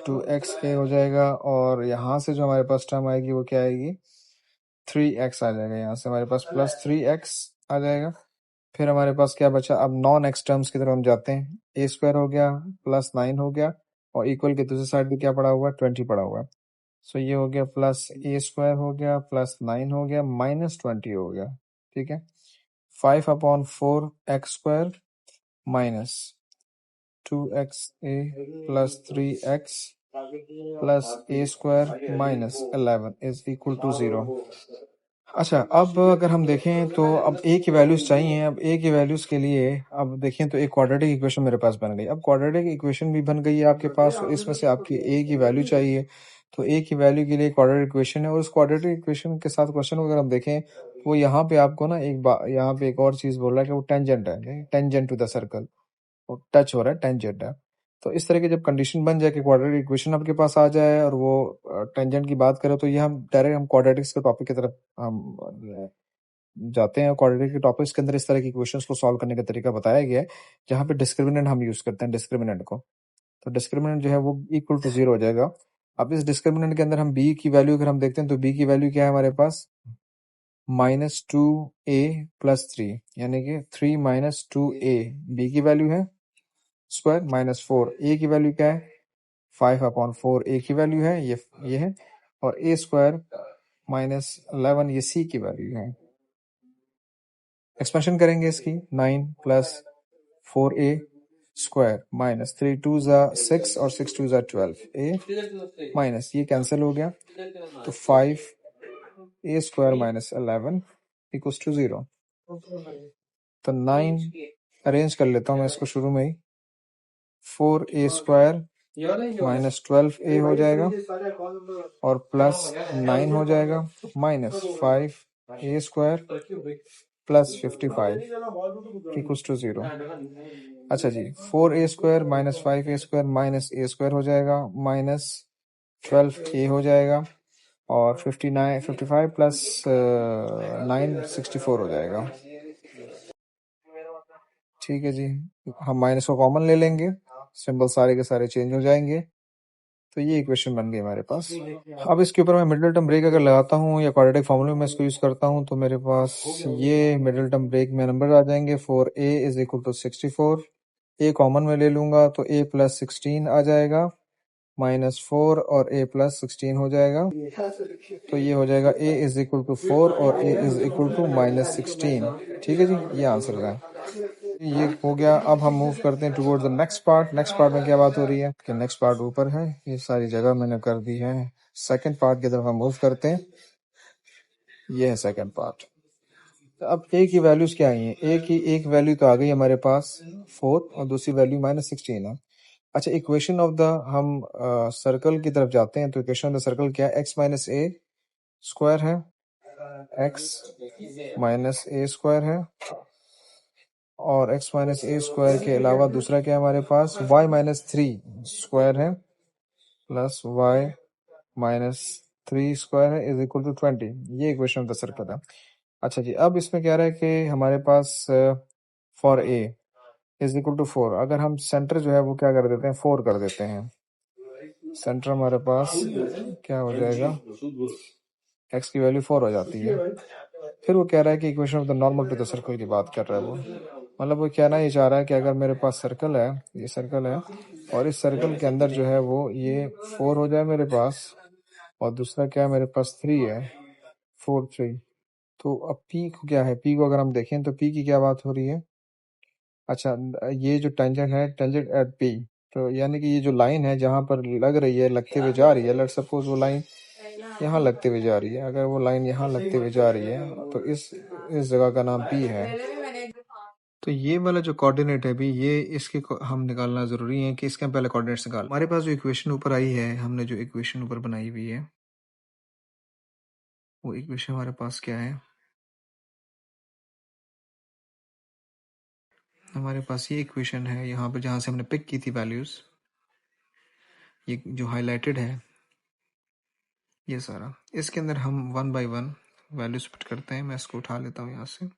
S1: 2xa हो जाएगा और यहाँ से जो हमारे पास टर्म आएगी वो क्या आएगी, 3x आ जाएगा। यहाँ से हमारे पास प्लस 3x आ जाएगा। फिर हमारे पास क्या बचा, अब नॉन एक्स टर्म्स की तरफ हम जाते हैं। ए स्क्वायर हो गया प्लस 9 हो गया और इक्वल के दूसरी साइड भी क्या पड़ा हुआ है, 20 पड़ा हुआ है। सो ये हो गया प्लस ए स्क्वायर हो गया प्लस 9 हो गया माइनस 20 हो गया, ठीक है। 5/4x square minus 2xa plus 3x plus A square minus 11 is equal to 0। अच्छा, अब अगर हम देखें तो अब ए की वैल्यूज चाहिए। अब ए की वैल्यूज के लिए अब देखें तो एक क्वाड्रेटिक इक्वेशन मेरे पास बन गई। अब क्वाड्रेटिक इक्वेशन भी बन गई है आपके पास, तो इसमें से आपकी ए की वैल्यू चाहिए। तो ए की वैल्यू के लिए क्वाड्रेटिक इक्वेशन है और उस क्वाड्रेटिक इक्वेशन के साथ क्वेश्चन अगर हम देखें तो वो यहाँ पे आपको ना यहाँ पे एक और चीज बोल रहा है कि वो टेंजेंट है, टेंजेंट टू द सर्कल, वो टच हो रहा है, टेंजेंट है। तो इस तरह की जब कंडीशन बन जाए कि क्वाड्रेटिक इक्वेशन आपके पास आ जाए और वो टेंजेंट की बात करें तो ये हम डायरेक्ट हम क्वाड्रेटिक्स के टॉपिक की तरफ हम जाते हैं। क्वाड्रेटिक के टॉपिक्स के अंदर इस तरह की इक्वेशंस को सॉल्व करने का तरीका बताया गया है जहाँ पे डिस्क्रिमिनेंट हम यूज करते हैं, डिस्क्रिमिनेंट को। तो डिस्क्रिमिनेंट जो है वो इक्वल टू 0 हो जाएगा। अब इस डिस्क्रिमिनेंट के अंदर हम बी की वैल्यू अगर हम देखते हैं तो बी की वैल्यू क्या है हमारे पास, -2a प्लस 3, यानी कि 3 - 2a बी की वैल्यू है स्क्वायर माइनस 4 ए की वैल्यू क्या है, 5/4 ए की वैल्यू है, ये है, और ए स्क्वायर -11 ये सी की वैल्यू है। एक्सपेंशन करेंगे इसकी, 9 प्लस 4a स्क्वायर माइनस 3 2 6 और 6 2 12 a माइनस ये कैंसिल हो गया तो 5a square minus 11 equals to 0। तो 9 अरेंज कर लेता हूँ मैं इसको शुरू में ही, 4a स्क्वायर माइनस 12a हो जाएगा और प्लस 9 हो जाएगा minus 5a square plus 55 equals to 0। अच्छा जी, 4a square minus 5a square minus a square हो जाएगा माइनस 12a हो जाएगा और 55 प्लस 9 64 हो जाएगा। ठीक है जी, हम माइनस को कॉमन ले लेंगे, सिंबल सारे के सारे चेंज हो जाएंगे। तो ये इक्वेशन बन गई हमारे पास। अब इसके ऊपर मैं मिडिल टर्म ब्रेक अगर लगाता हूँ या क्वाड्रेटिक फॉर्मूले में इसको यूज करता हूँ तो मेरे पास ये मिडिल टर्म ब्रेक में नंबर आ जाएंगे। 4a is equal to 64, a common में ले लूंगा तो a प्लस 16 आ जाएगा -4 और a प्लस 16 हो जाएगा। तो ये हो जाएगा a इज इक्वल टू 4 और a इज इक्वल टू -16। ठीक है जी, ये आंसर है। ये हो गया। अब हम मूव करते हैं toward the next part. Next part में क्या बात हो रही है कि नेक्स्ट पार्ट ऊपर है, ये सारी जगह मैंने कर दी है। सेकंड पार्ट की तरफ हम मूव करते हैं, ये है सेकंड पार्ट। तो अब ए की वैल्यूज क्या आई हैं, ए की एक वैल्यू तो आ गई हमारे पास 4 और दूसरी वैल्यू -16 है। अच्छा, इक्वेशन ऑफ द हम सर्कल की तरफ जाते हैं, तो इक्वेशन ऑफ द सर्कल क्या है? x माइनस ए स्क्वायर है, x माइनस ए स्क्वायर है, और x माइनस ए स्क्वायर के अलावा दूसरा क्या है हमारे पास? y माइनस थ्री स्क्वायर है plus y minus three square है इज इक्वल टू 20। ये इक्वेशन ऑफ द सर्कल है। अच्छा जी, अब इसमें क्या रहा है कि हमारे पास for A is equal to 4, अगर हम सेंटर जो है वो क्या कर देते हैं? 4 कर देते हैं। सेंटर हमारे पास क्या हो जाएगा? x की वैल्यू 4 हो जाती है। फिर वो कह रहा है कि equation of the normal to the circle की बात कर रहा है वो। मतलब वो कहना ये चाह रहा है कि अगर मेरे पास सर्कल है, ये सर्कल है, और इस सर्कल के अंदर जो है वो ये 4 हो जाए मेरे पास, और दूसरा क्या है मेरे पास? 3 है, 4 3। तो अब p को क्या है? p को अगर हम देखें तो p की क्या बात हो रही है? अच्छा, ये जो टेंजेंट है, टेंजेंट एट p, तो यानी कि ये जो लाइन है जहाँ पर लग रही है, लगते हुए जा रही है, लेट सपोज वो लाइन यहाँ लगते हुए जा रही है, अगर वो लाइन यहाँ लगते हुए जा रही है तो इस जगह का नाम p है। तो ये वाला जो कोऑर्डिनेट है भी, ये इसके हम निकालना जरूरी है कि इसके हम पहले कोऑर्डिनेट्स निकाल। हमारे पास जो इक्वेशन ऊपर आई है, हमने जो इक्वेशन ऊपर बनाई हुई है, वो इक्वेशन हमारे पास क्या है? हमारे पास ये इक्वेशन है यहाँ पे, जहाँ से हमने पिक की थी वैल्यूज, ये जो हाईलाइटेड है ये सारा, इसके अंदर हम 1 बाय 1 वैल्यूज पुट करते हैं। मैं इसको उठा लेता हूँ यहाँ से।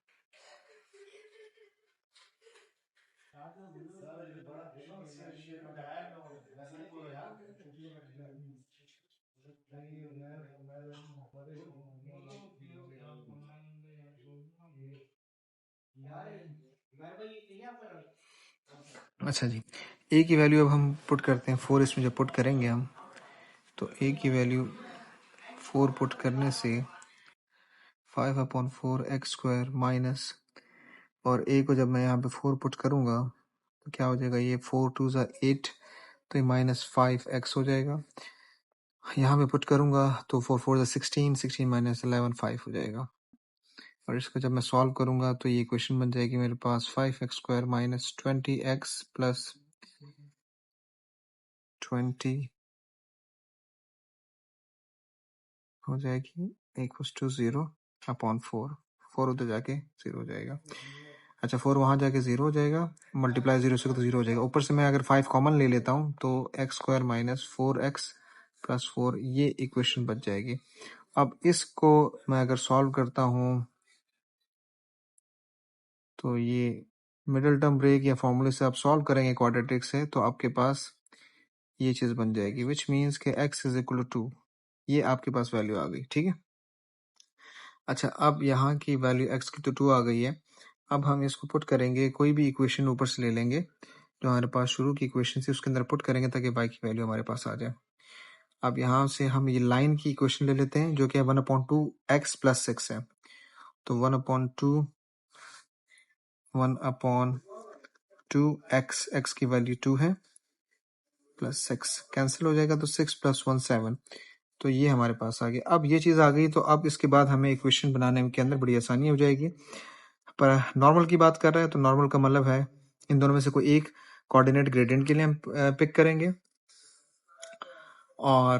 S1: अच्छा जी, ए की वैल्यू अब हम पुट करते हैं 4। इसमें जब पुट करेंगे हम, तो ए की वैल्यू 4 पुट करने से 5/4 एक्स स्क्वायर माइनस, और ए को जब मैं यहाँ पे 4 पुट करूँगा तो क्या हो जाएगा? ये 4 2 ज़ा 8, तो ये -5x हो जाएगा। यहाँ पे पुट करूँगा तो 4 4 ज़ा 16, 16 माइनस 11 5 हो जाएगा। और इसको जब मैं सॉल्व करूँगा तो ये इक्वेशन बन जाएगी मेरे पास 5x square minus 20x plus 20 हो जाएगी इक्वल्स टू 0/4। 4 उधर जाके 0 हो जाएगा। अच्छा, 4 वहाँ जाके 0 हो जाएगा, मल्टीप्लाई 0 से तो 0 हो जाएगा। ऊपर से मैं अगर 5 कॉमन ले लेता हूँ तो x square minus 4x plus 4, ये इक्वेशन बच जाएगी। अब इसको मैं अगर सॉल्व करता हूँ तो ये मिडिल टर्म ब्रेक या फॉर्मूले से आप सॉल्व करेंगे क्वाड्रेटिक से, तो आपके पास ये चीज़ बन जाएगी, विच मीन्स के x इज इक्वल टू 2। ये आपके पास वैल्यू आ गई, ठीक है। अच्छा, अब यहाँ की वैल्यू x की तो 2 आ गई है। अब हम इसको पुट करेंगे, कोई भी इक्वेशन ऊपर से ले लेंगे जो हमारे पास शुरू की इक्वेशन थी, उसके अंदर पुट करेंगे ताकि y की वैल्यू हमारे पास आ जाए। अब यहाँ से हम ये लाइन की इक्वेशन ले लेते हैं जो कि 1/2 x प्लस 6 है। तो 1/2 x की वैल्यू 2 है, प्लस 6 कैंसिल हो जाएगा, तो 6 प्लस 1 7। तो ये हमारे पास आ गया। अब ये चीज़ आ गई तो अब इसके बाद हमें इक्वेशन बनाने के अंदर बड़ी आसानी हो जाएगी। पर नॉर्मल की बात कर रहे हैं तो नॉर्मल का मतलब है इन दोनों में से कोई एक कोऑर्डिनेट ग्रेडियंट के लिए हम पिक करेंगे, और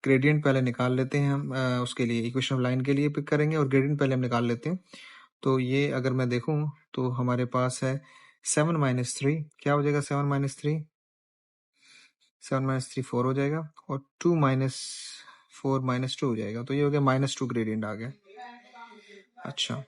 S1: ग्रेडियंट पहले निकाल लेते हैं हम। उसके लिए इक्वेशन ऑफ लाइन के लिए पिक करेंगे और ग्रेडियंट पहले हम निकाल लेते हैं। तो ये अगर मैं देखूं तो हमारे पास है 7 माइनस 3, क्या हो जाएगा? 7 माइनस 3, 4 हो जाएगा, और 2 माइनस 4 -2 हो जाएगा, तो ये हो गया -2 ग्रेडियंट आ गया। अच्छा,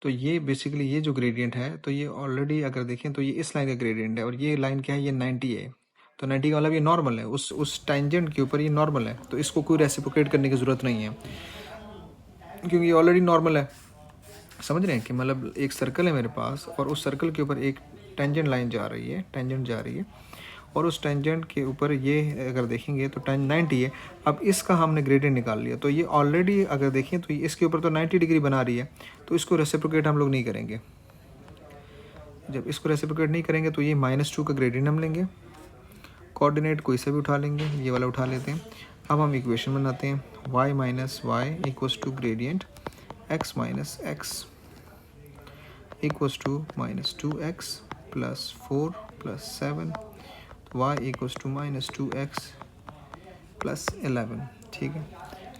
S1: तो ये बेसिकली ये जो ग्रेडियंट है, तो ये ऑलरेडी अगर देखें तो ये इस लाइन का ग्रेडियंट है, और ये लाइन क्या है? ये 90 है। तो 90 का मतलब ये नॉर्मल है, उस टेंजेंट के ऊपर ये नॉर्मल है, तो इसको कोई रेसिप्रोकेट करने की ज़रूरत नहीं है क्योंकि ये ऑलरेडी नॉर्मल है। समझ रहे हैं कि मतलब एक सर्कल है मेरे पास, और उस सर्कल के ऊपर एक टेंजेंट लाइन जा रही है, टेंजेंट जा रही है, और उस टेंजेंट के ऊपर ये अगर देखेंगे तो 90 है। अब इसका हमने ग्रेडियंट निकाल लिया, तो ये ऑलरेडी अगर देखें तो इसके ऊपर तो 90 डिग्री बना रही है, तो इसको रेसिप्रोकेट हम लोग नहीं करेंगे। जब इसको रेसिप्रोकेट नहीं करेंगे तो ये -2 का ग्रेडियंट हम लेंगे, कोऑर्डिनेट कोई सा भी उठा लेंगे, ये वाला उठा लेते हैं। अब हम इक्वेशन बनाते हैं, y minus Y equals to gradient x minus X equals to -2x plus 4 plus 7, y equals to -2x plus 11। ठीक है,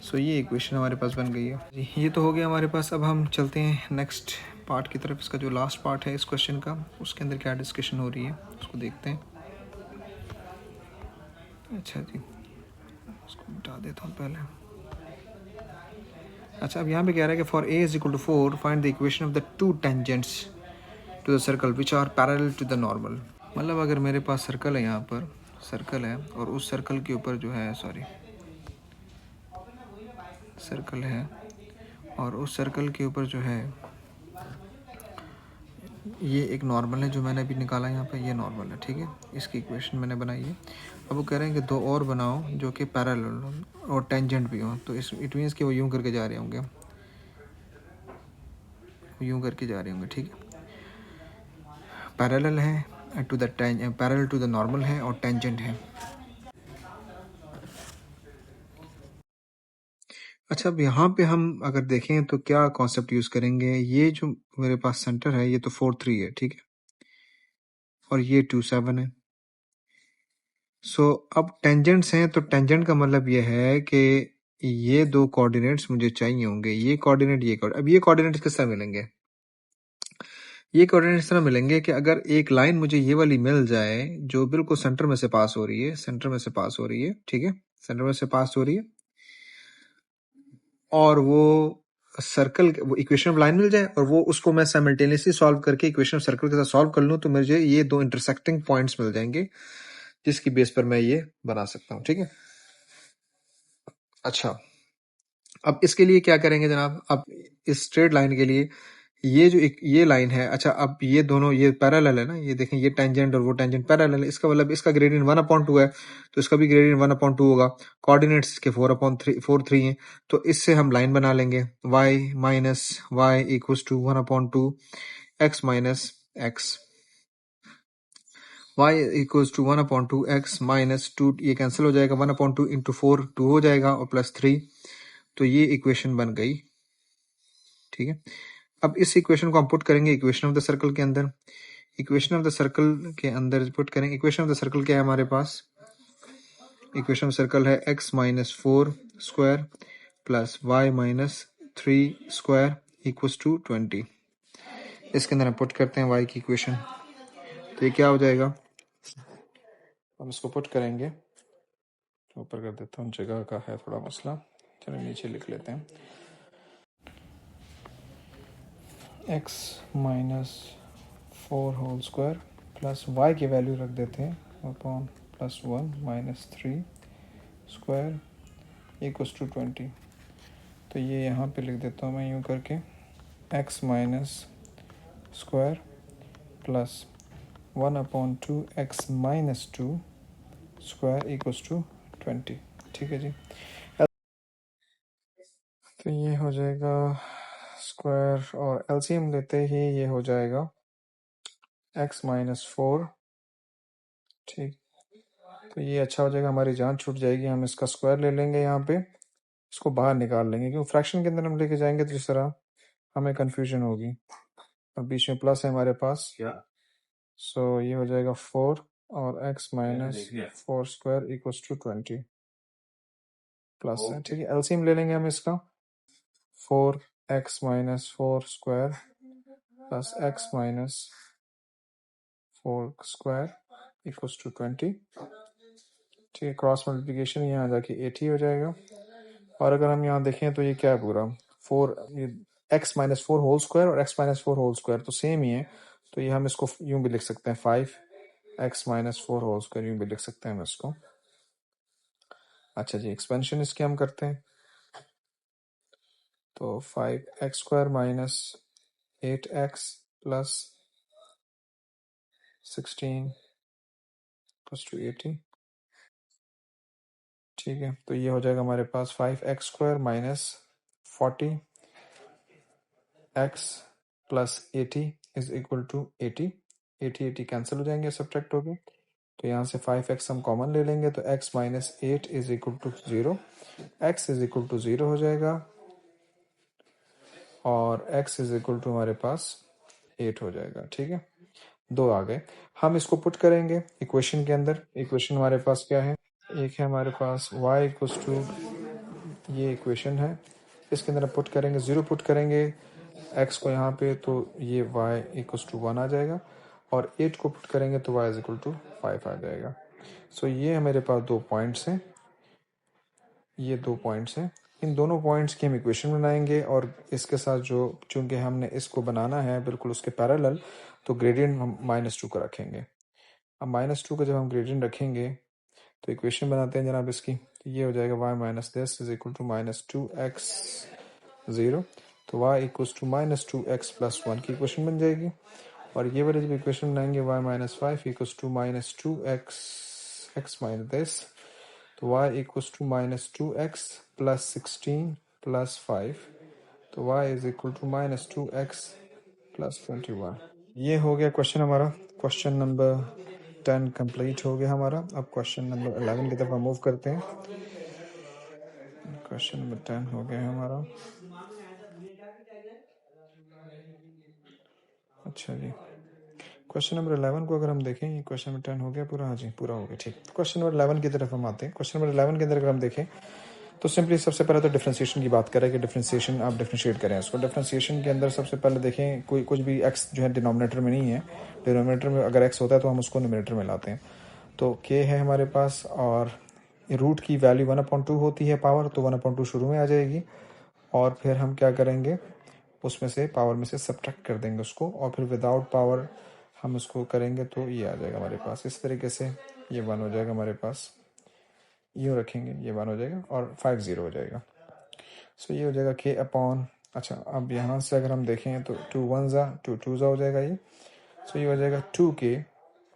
S1: सो ये इक्वेशन हमारे पास बन गई है जी। ये तो हो गया हमारे पास। अब हम चलते हैं नेक्स्ट पार्ट की तरफ। इसका जो लास्ट पार्ट है इस क्वेश्चन का, उसके अंदर क्या डिस्कशन हो रही है उसको देखते हैं। अच्छा जी, उसको मिटा देता हूँ पहले। अच्छा, अब यहाँ पे कह रहा है कि for a is equal to 4 find the equation of the two tangents to the circle which are parallel to the normal. मतलब अगर मेरे पास सर्कल है, यहाँ पर सर्कल है और उस सर्कल के ऊपर जो है सर्कल है और उस सर्कल के ऊपर जो है ये एक नॉर्मल है जो मैंने अभी निकाला यहाँ पे, ये नॉर्मल है। ठीक है, इसकी इक्वेशन मैंने बनाई है। अब वो कह रहे हैं कि दो और बनाओ जो कि पैरेलल हो और टेंजेंट भी हो। तो इस इट मीन्स कि वो यूँ करके जा रहे होंगे, यूँ करके जा रहे होंगे। ठीक है, पैरेलल है to the parallel to the normal है और टेंजेंट है। अच्छा, अब यहाँ पे हम अगर देखें तो क्या कॉन्सेप्ट यूज़ करेंगे। ये जो मेरे पास सेंटर है ये तो 4 3 है। ठीक है, और ये 2 7 है। सो अब टेंजेंट्स हैं तो टेंजेंट का मतलब ये है कि ये दो कोऑर्डिनेट्स मुझे चाहिए होंगे, ये कोऑर्डिनेट ये कोऑर्डिनेट। अब ये कोऑर्डिनेट्स किस तरह मिलेंगे? ये कोऑर्डिनेट इस तरह मिलेंगे कि अगर एक लाइन मुझे ये वाली मिल जाए जो बिल्कुल सेंटर में से पास हो रही है, सेंटर में से पास हो रही है। ठीक है, सेंटर में से पास हो रही है और वो सर्कल वो इक्वेशन ऑफ लाइन मिल जाए और वो उसको मैं साइमल्टेनियसली सॉल्व करके इक्वेशन ऑफ सर्कल के साथ सॉल्व कर लूँ तो मुझे ये दो इंटरसेक्टिंग पॉइंट्स मिल जाएंगे जिसकी बेस पर मैं ये बना सकता हूँ। ठीक है, अच्छा अब इसके लिए क्या करेंगे जनाब। अब इस स्ट्रेट लाइन के लिए ये जो एक ये लाइन है, अच्छा अब ये दोनों ये पैरेलल है ना, ये देखें ये टेंजेंट और वो टेंजेंट पैरेलल है। इसका मतलब इसका ग्रेडियंट 1/2 है तो इसका भी ग्रेडियंट 1/2 होगा। कोऑर्डिनेट्स के 4/3 हैं तो इससे हम लाइन बना लेंगे y minus Y equals to 1/2 x minus X, y equals to 1/2 x minus 2, ये कैंसिल हो जाएगा। 1/2 इंटू 4 2 हो जाएगा और प्लस 3, तो ये इक्वेशन बन गई। ठीक है, अब इस इक्वेशन को हम पुट करेंगे इक्वेशन ऑफ द सर्कल के अंदर। इक्वेशन ऑफ द सर्कल के अंदर पुट करेंगे। इक्वेशन ऑफ द सर्कल क्या है हमारे पास? इक्वेशन ऑफ सर्कल है x minus 4 square plus y minus 3 square equals to 20। इसके अंदर हम पुट करते हैं y की इक्वेशन, तो ये क्या हो जाएगा? हम इसको पुट करेंगे तो ऊपर कर देता हूँ, जगह का है थोड़ा मसला, चलो नीचे लिख लेते हैं। x minus 4 whole square plus y की वैल्यू रख देते हैं upon plus 1 minus 3 square equals to 20। तो ये यहाँ पे लिख देता हूँ मैं यूँ करके, x minus square plus 1/2 x minus 2 square equals to 20। ठीक है जी, तो ये हो जाएगा स्क्वायर और एलसीएम लेते ही ये हो जाएगा x माइनस 4। ठीक, तो ये अच्छा हो जाएगा, हमारी जान छूट जाएगी। हम इसका स्क्वायर ले लेंगे, यहाँ पे इसको बाहर निकाल लेंगे क्योंकि फ्रैक्शन के अंदर हम लेके जाएंगे तो इस तरह हमें कंफ्यूजन होगी। अब बीच में प्लस है हमारे पास, सो ये हो जाएगा 4 और x minus 4 square equals to 20 plus है। ठीक है, एलसीएम ले लेंगे हम इसका, 4x minus 4 square plus x minus 4 square equals to 20। ठीक है, क्रॉस मल्टीप्लिकेशन यहाँ जाके 80 हो जाएगा। और अगर हम यहाँ देखें तो ये क्या है पूरा 4, ये x माइनस 4 होल स्क्वायर और x माइनस 4 होल स्क्वायर तो सेम ही है, तो ये हम इसको यूं भी लिख सकते हैं 5x माइनस 4 होल स्क्वायर, यूं भी लिख सकते हैं हम इसको। अच्छा जी, एक्सपेंशन इसके हम करते हैं तो 5x square minus 8x plus 16 plus to 80। ठीक है, तो ये हो जाएगा हमारे पास 5x square minus 40x plus 80 is equal to 80। 80 cancel हो जाएंगे सब्ट्रैक्ट हो गए, तो यहाँ से 5x हम कॉमन ले लेंगे तो x minus 8 is equal to 0, x is equal to 0 हो जाएगा और x इज इक्वल टू हमारे पास 8 हो जाएगा। ठीक है, 2 आ गए। हम इसको पुट करेंगे इक्वेशन के अंदर। इक्वेशन हमारे पास क्या है, एक है हमारे पास y इक्वल्स टू, ये इक्वेशन है, इसके अंदर पुट करेंगे, 0 पुट करेंगे x को यहाँ पे, तो ये y इक्वल्स टू 1 आ जाएगा, और 8 को पुट करेंगे तो y इज इक्वल टू 5 आ जाएगा। सो ये मेरे पास 2 पॉइंट्स हैं, ये 2 पॉइंट्स हैं। इन दोनों पॉइंट्स की हम इक्वेशन बनाएंगे, और इसके साथ जो, चूंकि हमने इसको बनाना है बिल्कुल उसके पैरेलल, तो ग्रेडियंट हम -2 का रखेंगे। अब -2 का जब हम ग्रेडियंट रखेंगे तो इक्वेशन बनाते हैं जनाब इसकी, तो ये हो जाएगा y minus this is equal to -2x 0, तो y equals to -2x plus 1 की इक्वेशन बन जाएगी। और ये वाली जब इक्वेशन बनाएंगे y minus 5 equals to -2x x minus this, तो y equals to -2x plus 16 plus 5, तो y is equal to -2x plus 21। ये हो गया क्वेश्चन हमारा, क्वेश्चन नंबर 10 कंप्लीट हो गया हमारा। अब क्वेश्चन नंबर 11 की तरफ मूव करते हैं। क्वेश्चन नंबर 10 हो गया हमारा। अच्छा जी, क्वेश्चन नंबर 11 को अगर हम देखें, ये क्वेश्चन नंबर 10 हो गया पूरा, हाँ जी पूरा हो गया, ठीक। क्वेश्चन नंबर 11 की तरफ हम आते हैं। क्वेश्चन नंबर 11 के अंदर अगर हम देखें तो सिंपली सबसे पहले तो डिफरेंशिएशन की बात करें कि डिफरेंशिएशन आप डिफरेंशिएट करें इसको। डिफरेंशिएशन के अंदर सबसे पहले देखें, कोई कुछ भी x जो है डिनोमिनेटर में नहीं है, डिनोमिनेटर में अगर x होता है तो हम उसको न्यूमरेटर में लाते हैं। तो k है हमारे पास, और रूट की वैल्यू 1/2 होती है पावर, तो 1/2 शुरू में आ जाएगी, और फिर हम क्या करेंगे, उसमें से पावर में से सब्ट्रैक्ट कर देंगे उसको, और फिर विदाउट पावर हम उसको करेंगे तो ये आ जाएगा हमारे पास। इस तरीके से ये 1 हो जाएगा हमारे पास, यूँ रखेंगे, ये 1 हो जाएगा, और 5 0 हो जाएगा। सो ये हो जाएगा k अपॉन, अच्छा अब यहाँ से अगर हम देखें तो 2 1 ज़ा 2 2 ज़ा हो जाएगा ये। सो ये हो जाएगा 2k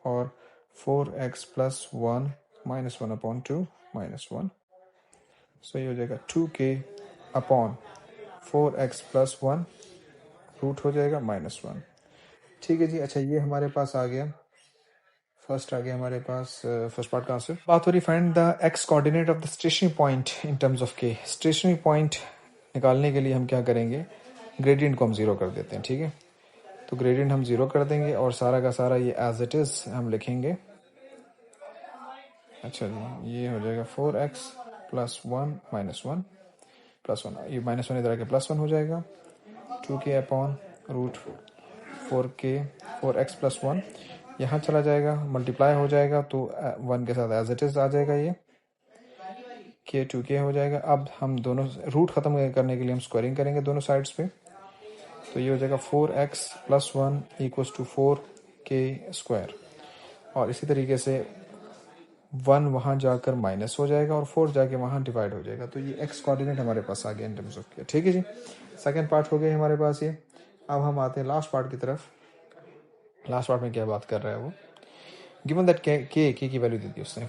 S1: और 4x प्लस 1 माइनस 1/2 माइनस 1। सो ये हो जाएगा 2k upon 4x plus 1 root हो जाएगा -1। ठीक है जी, अच्छा ये हमारे पास आ गया, फर्स्ट आ गया हमारे पास फर्स्ट पार्ट का आंसर। बात हो रही find the x coordinate of the stationary point in terms of k। Stationary point निकालने के लिए हम क्या करेंगे, ग्रेडियंट को हम 0 कर देते हैं, ठीक है। तो ग्रेडियंट हम 0 कर देंगे, और सारा का सारा ये एज इट इज हम लिखेंगे। अच्छा जी, ये हो जाएगा 4x प्लस 1 माइनस 1 प्लस 1, ये -1 इधर आके +1 हो जाएगा, 2k upon root 4x plus 1 यहाँ चला जाएगा, मल्टीप्लाई हो जाएगा, तो 1 के साथ एज इट इज आ जाएगा, ये k 2k हो जाएगा। अब हम दोनों रूट ख़त्म करने के लिए हम स्क्वायरिंग करेंगे दोनों साइड्स पे, तो ये हो जाएगा 4x plus 1 equals to 4k square, और इसी तरीके से 1 वहाँ जाकर माइनस हो जाएगा, और 4 जाके वहाँ डिवाइड हो जाएगा। तो ये x कोऑर्डिनेट हमारे पास आ गया इन टर्म्स ऑफ के, ठीक है जी। सेकंड पार्ट हो गया हमारे पास ये। अब हम आते हैं लास्ट पार्ट की तरफ। लास्ट पार्ट में क्या बात कर रहा है वो, गिवन दैट k की वैल्यू दे दी उसने,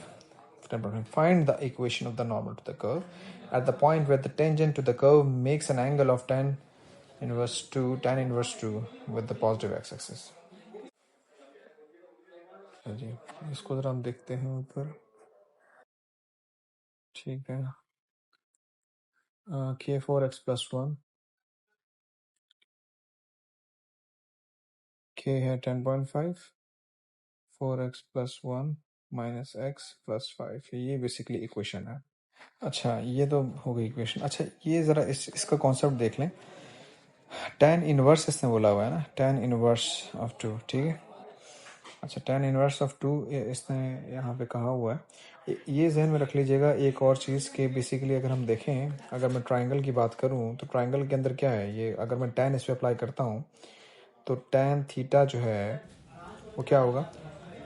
S1: find the equation of the normal to the curve at the point where the tangent to the curve makes an angle of tan inverse 2 with the positive x-axis। जी इसको जरा हम देखते हैं ऊपर, ठीक है। k 4x प्लस 1, k है 10.5, 4x plus 1 minus x plus 5, ये बेसिकली इक्वेशन है। अच्छा ये तो हो गई इक्वेशन। अच्छा ये ज़रा इसका कॉन्सेप्ट देख लें। tan इनवर्स इसने बोला हुआ है ना, tan इनवर्स ऑफ 2, ठीक है। अच्छा tan इनवर्स ऑफ 2 इसने यहाँ पे कहा हुआ है। ये जहन में रख लीजिएगा एक और चीज़ कि बेसिकली अगर हम देखें, अगर मैं ट्राइंगल की बात करूँ तो ट्राइंगल के अंदर क्या है, ये अगर मैं tan इस पर अप्लाई करता हूँ तो tan थीटा जो है वो क्या होगा,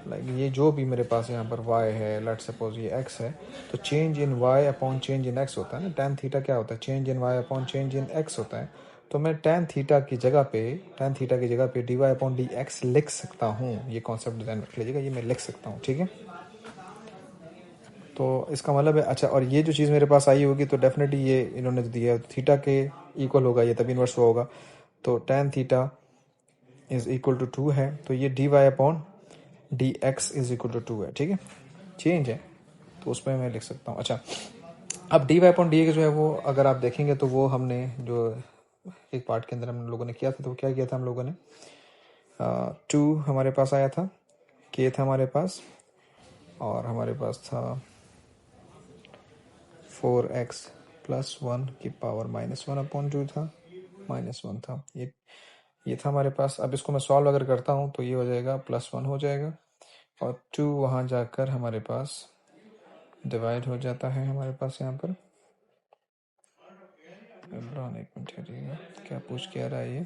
S1: लाइक ये जो भी मेरे पास यहाँ पर y है, लेट सपोज ये x है, तो change in y upon change in x होता है ना। tan थीटा क्या होता है, change in y upon change in x होता है। तो मैं tan थीटा की जगह पे dy अपॉन dx लिख सकता हूँ। ये कॉन्सेप्ट ध्यान रख लीजिएगा, ये मैं लिख सकता हूँ, ठीक है। तो इसका मतलब है, अच्छा और ये जो चीज़ मेरे पास आई होगी तो डेफिनेटली ये इन्होंने दिया थीटा के इक्वल होगा, ये तभी इन्वर्स होगा। तो tan theta is equal to 2 है, तो ये dy upon dx is equal to 2 है, ठीक है। चेंज है तो उसमें मैं लिख सकता हूँ। अच्छा अब dy अपॉन dx जो है वो अगर आप देखेंगे तो वो हमने जो एक पार्ट के अंदर हम लोगों ने किया था, तो क्या किया था हम लोगों ने, 2 हमारे पास आया था, k था हमारे पास, और हमारे पास था 4x प्लस 1 की पावर -1/2 था, -1 था। ये था हमारे पास। अब इसको मैं सॉल्व अगर करता हूँ तो ये हो जाएगा +1 हो जाएगा, और 2 वहाँ जाकर हमारे पास डिवाइड हो जाता है हमारे पास यहाँ पर। इमरान एक मिनट ठहरिएगा, क्या पूछ क्या रहा है ये?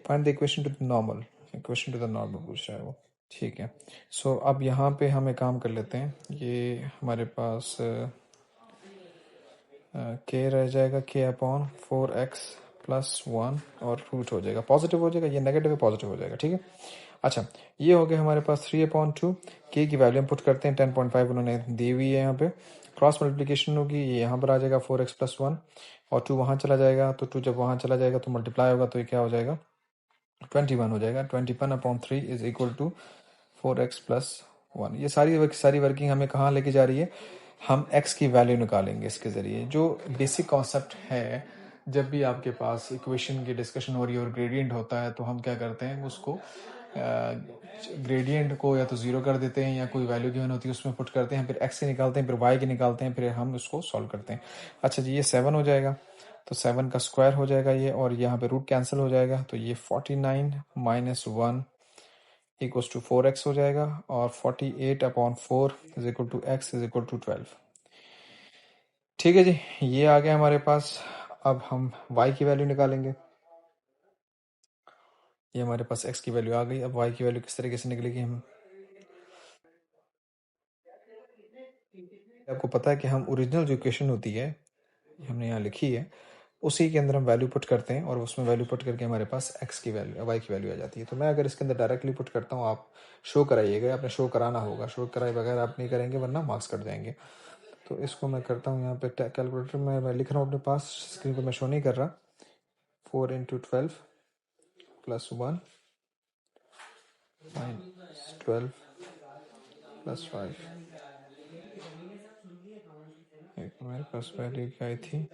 S1: Find the equation two the normal, equation two the normal पूछ रहा है वो। ठीक है, सो अब यहाँ पे हम एक काम कर लेते हैं। ये हमारे पास k रह जाएगा, k/4x प्लस 1 और रूट हो जाएगा, पॉजिटिव हो जाएगा, ये नेगेटिव है पॉजिटिव हो जाएगा। ठीक है, अच्छा ये हो गया हमारे पास 3/2। k की वैल्यू हम पुट करते हैं 10.5 उन्होंने दी हुई है यहाँ पे। क्रॉस मल्टीप्लिकेशन होगी, ये यहाँ पर आ जाएगा 4x प्लस 1, और 2 वहाँ चला जाएगा, तो 2 जब वहाँ चला जाएगा तो मल्टीप्लाई होगा, तो ये क्या हो जाएगा 21 हो जाएगा। 21/3 is equal to 4x plus 1। ये सारी वर्किंग हमें कहाँ लेके जा रही है? हम x की वैल्यू निकालेंगे इसके ज़रिए। जो बेसिक कॉन्सेप्ट है, जब भी आपके पास इक्वेशन की डिस्कशन हो रही है और ग्रेडियंट होता है, तो हम क्या करते हैं, उसको ग्रेडियंट को या तो ज़ीरो कर देते हैं, या कोई वैल्यू गिवन होती है उसमें पुट करते हैं, फिर x की निकालते हैं, फिर y की निकालते हैं, फिर हम उसको सॉल्व करते हैं। अच्छा जी, ये 7 हो जाएगा, तो 7 का स्क्वायर हो जाएगा ये, और यहाँ पे रूट कैंसिल हो जाएगा, तो ये 49 माइनस 1 इक्वल्स टू 4x हो जाएगा, और 48/4 is equal to x is equal to 12। ठीक है जी, ये आ गया हमारे पास। अब हम y की वैल्यू निकालेंगे। ये हमारे पास x की वैल्यू आ गई। अब y की वैल्यू किस तरीके से निकलेगी? हम आपको पता है कि हम ओरिजिनल जो इक्वेशन होती है, हमने यहाँ लिखी है, उसी के अंदर हम वैल्यू पुट करते हैं, और उसमें वैल्यू पुट करके हमारे पास x की वैल्यू y की वैल्यू आ जाती है। तो मैं अगर इसके अंदर डायरेक्टली पुट करता हूँ, आप शो कराइएगा, आपने शो कराना होगा, शो कराए बगैर आप नहीं करेंगे वरना मार्क्स कट जाएंगे। तो इसको मैं करता हूँ यहाँ पे कैलकुलेटर में, मैं लिख रहा हूँ अपने पास, स्क्रीन पर मैं शो नहीं कर रहा। 4 × 12 प्लस 1 12 प्लस 5। एक मेरे पास वैल्यू क्या आई थी,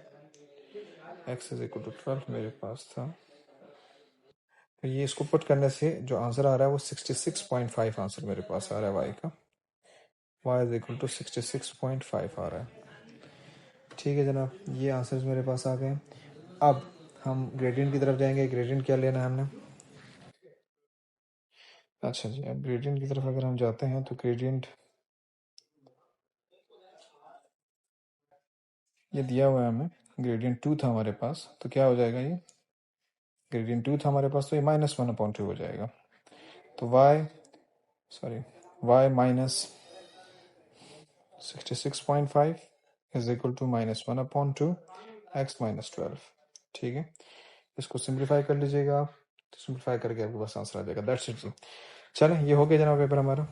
S1: x इज इक्वल टू 12 मेरे पास था। तो ये इसको पुट करने से जो आंसर आ रहा है वो 66.5 आंसर मेरे पास आ रहा है y का। y इज इक्वल टू 66.5 आ रहा है। ठीक है जनाब, ये आंसर्स मेरे पास आ गए। अब हम ग्रेडियंट की तरफ जाएंगे। ग्रेडियंट क्या लेना है हमने? अच्छा जी, अब ग्रेडियंट की तरफ अगर हम जाते हैं तो ग्रेडियंट ये दिया हुआ है हमें। ग्रेडियंट 2 था हमारे पास, तो क्या हो जाएगा, ये ग्रेडियंट 2 था हमारे पास, तो ये -1/2 हो जाएगा। तो y minus 66.5 is equal to -1/2 x minus 12। ठीक है, इसको सिंप्लीफाई कर लीजिएगा आप, तो सिंप्लीफाई करके आपके पास आंसर आ जाएगा। दैट्स इट जी। चलें, ये हो गया जनाब पेपर हमारा।